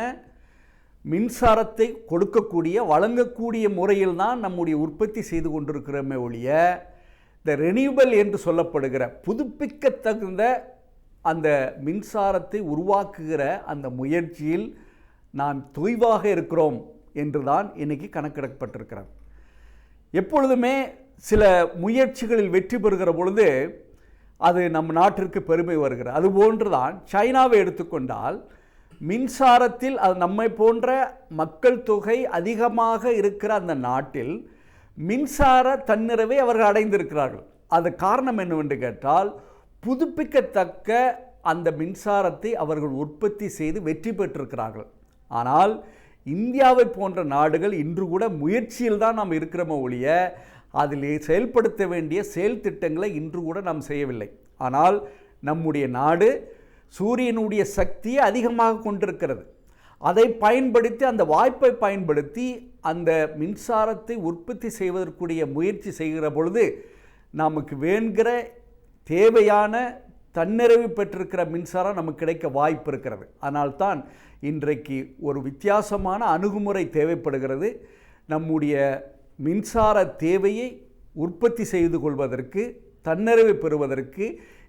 Speaker 7: மின்சாரத்தை கொடுக்கக்கூடிய வழங்கக்கூடிய முறையில் தான் நம்முடைய உற்பத்தி செய்து கொண்டிருக்கிறோமே ஒழிய, இந்த ரெனியூவல் என்று சொல்லப்படுகிற புதுப்பிக்கத்தகுந்த அந்த மின்சாரத்தை உருவாக்குகிற அந்த முயற்சியில் நாம் தொய்வாக இருக்கிறோம் என்று தான் இன்றைக்கி கணக்கிடப்பட்டிருக்கிறது. எப்பொழுதுமே சில முயற்சிகளில் வெற்றி பெறுகிற பொழுது அது நம் நாட்டிற்கு பெருமை வருகிறது. அதுபோன்று தான் சைனாவை எடுத்துக்கொண்டால் மின்சாரத்தில் அது நம்மை போன்ற மக்கள் தொகை அதிகமாக இருக்கிற அந்த நாட்டில் மின்சார தன்னிறைவை அவர்கள் அடைந்திருக்கிறார்கள். அது காரணம் என்னவென்று கேட்டால், புதுப்பிக்கத்தக்க அந்த மின்சாரத்தை அவர்கள் உற்பத்தி செய்து வெற்றி பெற்றிருக்கிறார்கள். ஆனால் இந்தியாவை போன்ற நாடுகள் இன்று கூட முயற்சியில் தான் நாம் இருக்கிறோமோ ஒழிய அதில் செயல்படுத்த வேண்டிய செயல் திட்டங்களை இன்று கூட நாம் செய்யவில்லை. ஆனால் நம்முடைய நாடு சூரியனுடைய சக்தியை அதிகமாக கொண்டிருக்கிறது. அதை பயன்படுத்தி, அந்த வாய்ப்பை பயன்படுத்தி அந்த மின்சாரத்தை உற்பத்தி செய்வதற்குரிய முயற்சி செய்கிற பொழுது நமக்கு வேண்கிற தேவையான தன்னிறைவு பெற்றிருக்கிற மின்சாரம் நமக்கு கிடைக்க வாய்ப்பு இருக்கிறது. அதனால்தான் இன்றைக்கு ஒரு வித்தியாசமான அணுகுமுறை தேவைப்படுகிறது. நம்முடைய மின்சார தேவையை உற்பத்தி செய்து கொள்வதற்கு, தன்னிறைவு பெறுவதற்கு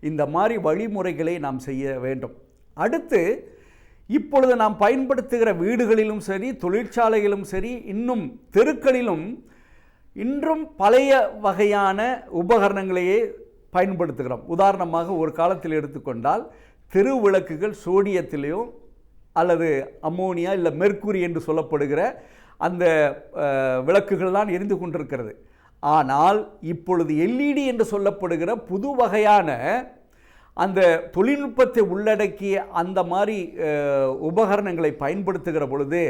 Speaker 7: இந்த மாதிரி வழிமுறைகளை நாம் செய்ய வேண்டும். அடுத்து, இப்பொழுது நாம் பயன்படுத்துகிற வீடுகளிலும் சரி, தொழிற்சாலைகளிலும் சரி, இன்னும் தெருக்களிலும் இன்றும் பழைய வகையான உபகரணங்களையே பயன்படுத்துகிறோம். உதாரணமாக ஒரு காலத்தில் எடுத்துக்கொண்டால் தெரு விளக்குகள் சோடியத்திலேயோ அல்லது அம்மோனியா இல்லை மெர்க்குரி என்று சொல்லப்படுகிற அந்த விளக்குகள் தான் எரிந்து கொண்டிருக்கிறது. ஆனால் இப்பொழுது எல்இடி என்று சொல்லப்படுகிற புது வகையான அந்த தொழில்நுட்பத்தை உள்ளடக்கிய அந்த மாதிரி உபகரணங்களை பயன்படுத்துகிற பொழுது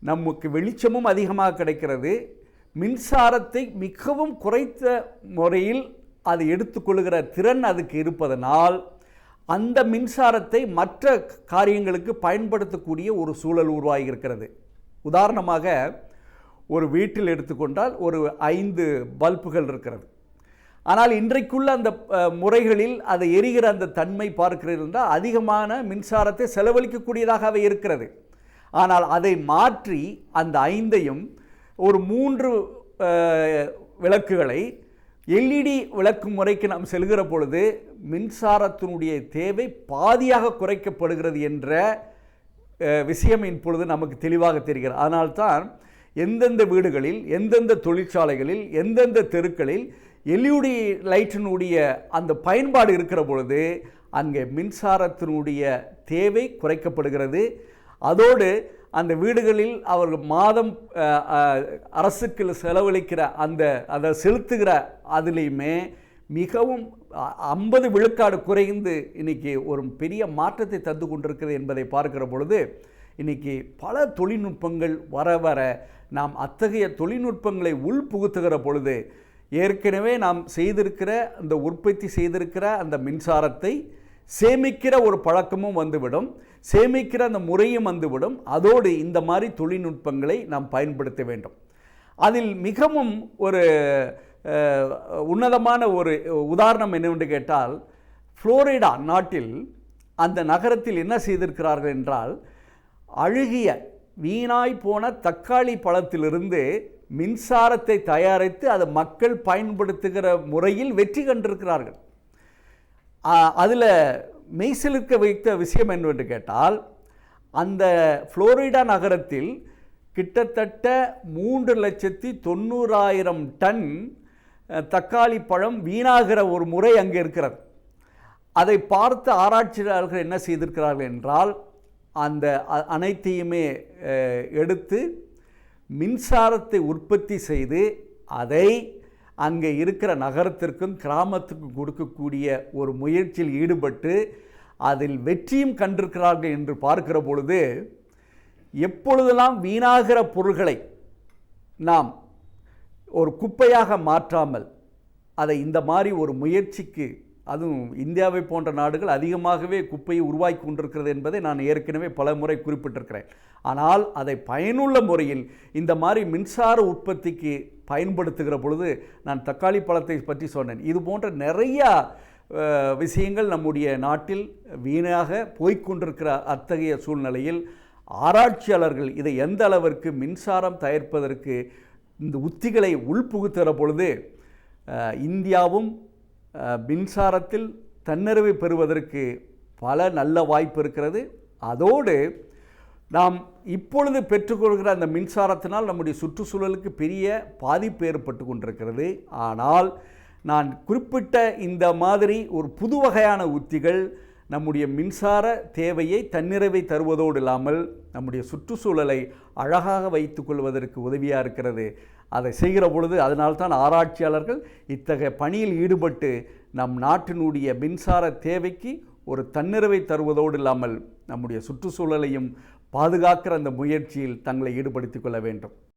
Speaker 7: நமக்கு வெளிச்சமும் அதிகமாக கிடைக்கிறது. மின்சாரத்தை மிகவும் குறைத்த முறையில் அது எடுத்துக்கொள்கிற திறன் அதுக்கு இருப்பதனால் அந்த மின்சாரத்தை மற்ற காரியங்களுக்கு பயன்படுத்தக்கூடிய ஒரு சூழல் உருவாகி இருக்கிறது. உதாரணமாக ஒரு வீட்டில் எடுத்துக்கொண்டால் ஒரு 5 பல்புகள் இருக்கிறது. ஆனால் இன்றைக்குள்ள அந்த முறைகளில் அதை எரிகிற அந்த தன்மை பார்க்கிறது என்றால் அதிகமான மின்சாரத்தை செலவழிக்கக்கூடியதாகவே இருக்கிறது. ஆனால் அதை மாற்றி அந்த 5ஐயும் ஒரு 3 விளக்குகளை எல்இடி விளக்கு முறைக்கு நாம் செல்கிற பொழுது மின்சாரத்தினுடைய தேவை பாதியாக குறைக்கப்படுகிறது என்ற விஷயம் இப்பொழுது நமக்கு தெளிவாக தெரிகிறது. அதனால்தான் எந்தெந்த வீடுகளில், எந்தெந்த தொழிற்சாலைகளில், எந்தெந்த தெருக்களில் எல்இடி லைட்டினுடைய அந்த பயன்பாடு இருக்கிற பொழுது அங்கே மின்சாரத்தினுடைய தேவை குறைக்கப்படுகிறது. அதோடு அந்த வீடுகளில் அவர்கள் மாதம் அரசுக்கு செலவழிக்கிற அதை செலுத்துகிற அதுலேயுமே மிகவும் 50 விழுக்காடு குறைந்து இன்றைக்கி ஒரு பெரிய மாற்றத்தை தந்து கொண்டிருக்கிறது என்பதை பார்க்கிற பொழுது இன்றைக்கி பல தொழில்நுட்பங்கள் வர வர நாம் அத்தகைய தொழில்நுட்பங்களை உள்புகுத்துகிற பொழுது ஏற்கனவே நாம் செய்திருக்கிற அந்த உற்பத்தி செய்திருக்கிற அந்த மின்சாரத்தை சேமிக்கிற ஒரு பழக்கமும் வந்துவிடும், சேமிக்கிற அந்த முறையும் வந்துவிடும். அதோடு இந்த மாதிரி தொழில்நுட்பங்களை நாம் பயன்படுத்த வேண்டும். அதில் மிகவும் ஒரு உன்னதமான ஒரு உதாரணம் என்னவென்று கேட்டால், புளோரிடா நாட்டில் அந்த நகரத்தில் என்ன செய்திருக்கிறார்கள் என்றால், அழுகிய வீணாய் போன தக்காளி பழத்திலிருந்து மின்சாரத்தை தயாரித்து அதை மக்கள் பயன்படுத்துகிற முறையில் வெற்றி கண்டிருக்கிறார்கள். அதில் மெய்சிலிருக்க வைத்த விஷயம் என்னவென்று கேட்டால், அந்த புளோரிடா நகரத்தில் கிட்டத்தட்ட 3,90,000 டன் தக்காளி பழம் வீணாகிற ஒரு முறை அங்கே இருக்கிறது. அதை பார்த்து ஆராய்ச்சியாளர்கள் என்ன செய்திருக்கிறார்கள் என்றால், அந்த அனைத்தையுமே எடுத்து மின்சாரத்தை உற்பத்தி செய்து அதை அங்கே இருக்கிற நகரத்திற்கும் கிராமத்துக்கும் கொடுக்கக்கூடிய ஒரு முயற்சியில் ஈடுபட்டு அதில் வெற்றியும் கண்டிருக்கிறார்கள் என்று பார்க்கிற பொழுது, எப்பொழுதெல்லாம் வீணாகிற பொருள்களை நாம் ஒரு குப்பையாக மாற்றாமல் அதை இந்த மாதிரி ஒரு முயற்சிக்கு, அதுவும் இந்தியாவை போன்ற நாடுகள் அதிகமாகவே குப்பையை உருவாக்கி கொண்டிருக்கிறது என்பதை நான் ஏற்கனவே பல முறை குறிப்பிட்டிருக்கிறேன். ஆனால் அதை பயனுள்ள முறையில் இந்த மாதிரி மின்சார உற்பத்திக்கு பயன்படுத்துகிற பொழுது, நான் தக்காளி பழத்தை பற்றி சொன்னேன், இது போன்ற நிறையா விஷயங்கள் நம்முடைய நாட்டில் வீணாக போய்கொண்டிருக்கிற அத்தகைய சூழ்நிலையில் ஆராய்ச்சியாளர்கள் இதை எந்த அளவிற்கு மின்சாரம் தயாரிப்பதற்கு இந்த உத்திகளை உள்புகுத்துகிற பொழுது இந்தியாவும் மின்சாரத்தில் தன்னிறைவை பெறுவதற்கு பல நல்ல வாய்ப்பு இருக்கிறது. அதோடு நாம் இப்பொழுது பெற்றுக்கொள்கிற அந்த மின்சாரத்தினால் நம்முடைய சுற்றுச்சூழலுக்கு பெரிய பாதிப்பு ஏற்பட்டு கொண்டிருக்கிறது. ஆனால் நான் குறிப்பிட்ட இந்த மாதிரி ஒரு புது வகையான உத்திகள் நம்முடைய மின்சார தேவையை தன்னிறைவை தருவதோடு இல்லாமல் நம்முடைய சுற்றுச்சூழலை அழகாக வைத்து கொள்வதற்கு உதவியாக இருக்கிறது. அதை செய்கிற பொழுது அதனால்தான் ஆராய்ச்சியாளர்கள் இத்தகைய பணியில் ஈடுபட்டு நம் நாட்டினுடைய மின்சார தேவைக்கு ஒரு தன்னிறைவை தருவதோடு இல்லாமல் நம்முடைய சுற்றுச்சூழலையும் பாதுகாக்கிற அந்த முயற்சியில் தங்களை ஈடுபடுத்திக் கொள்ள வேண்டும்.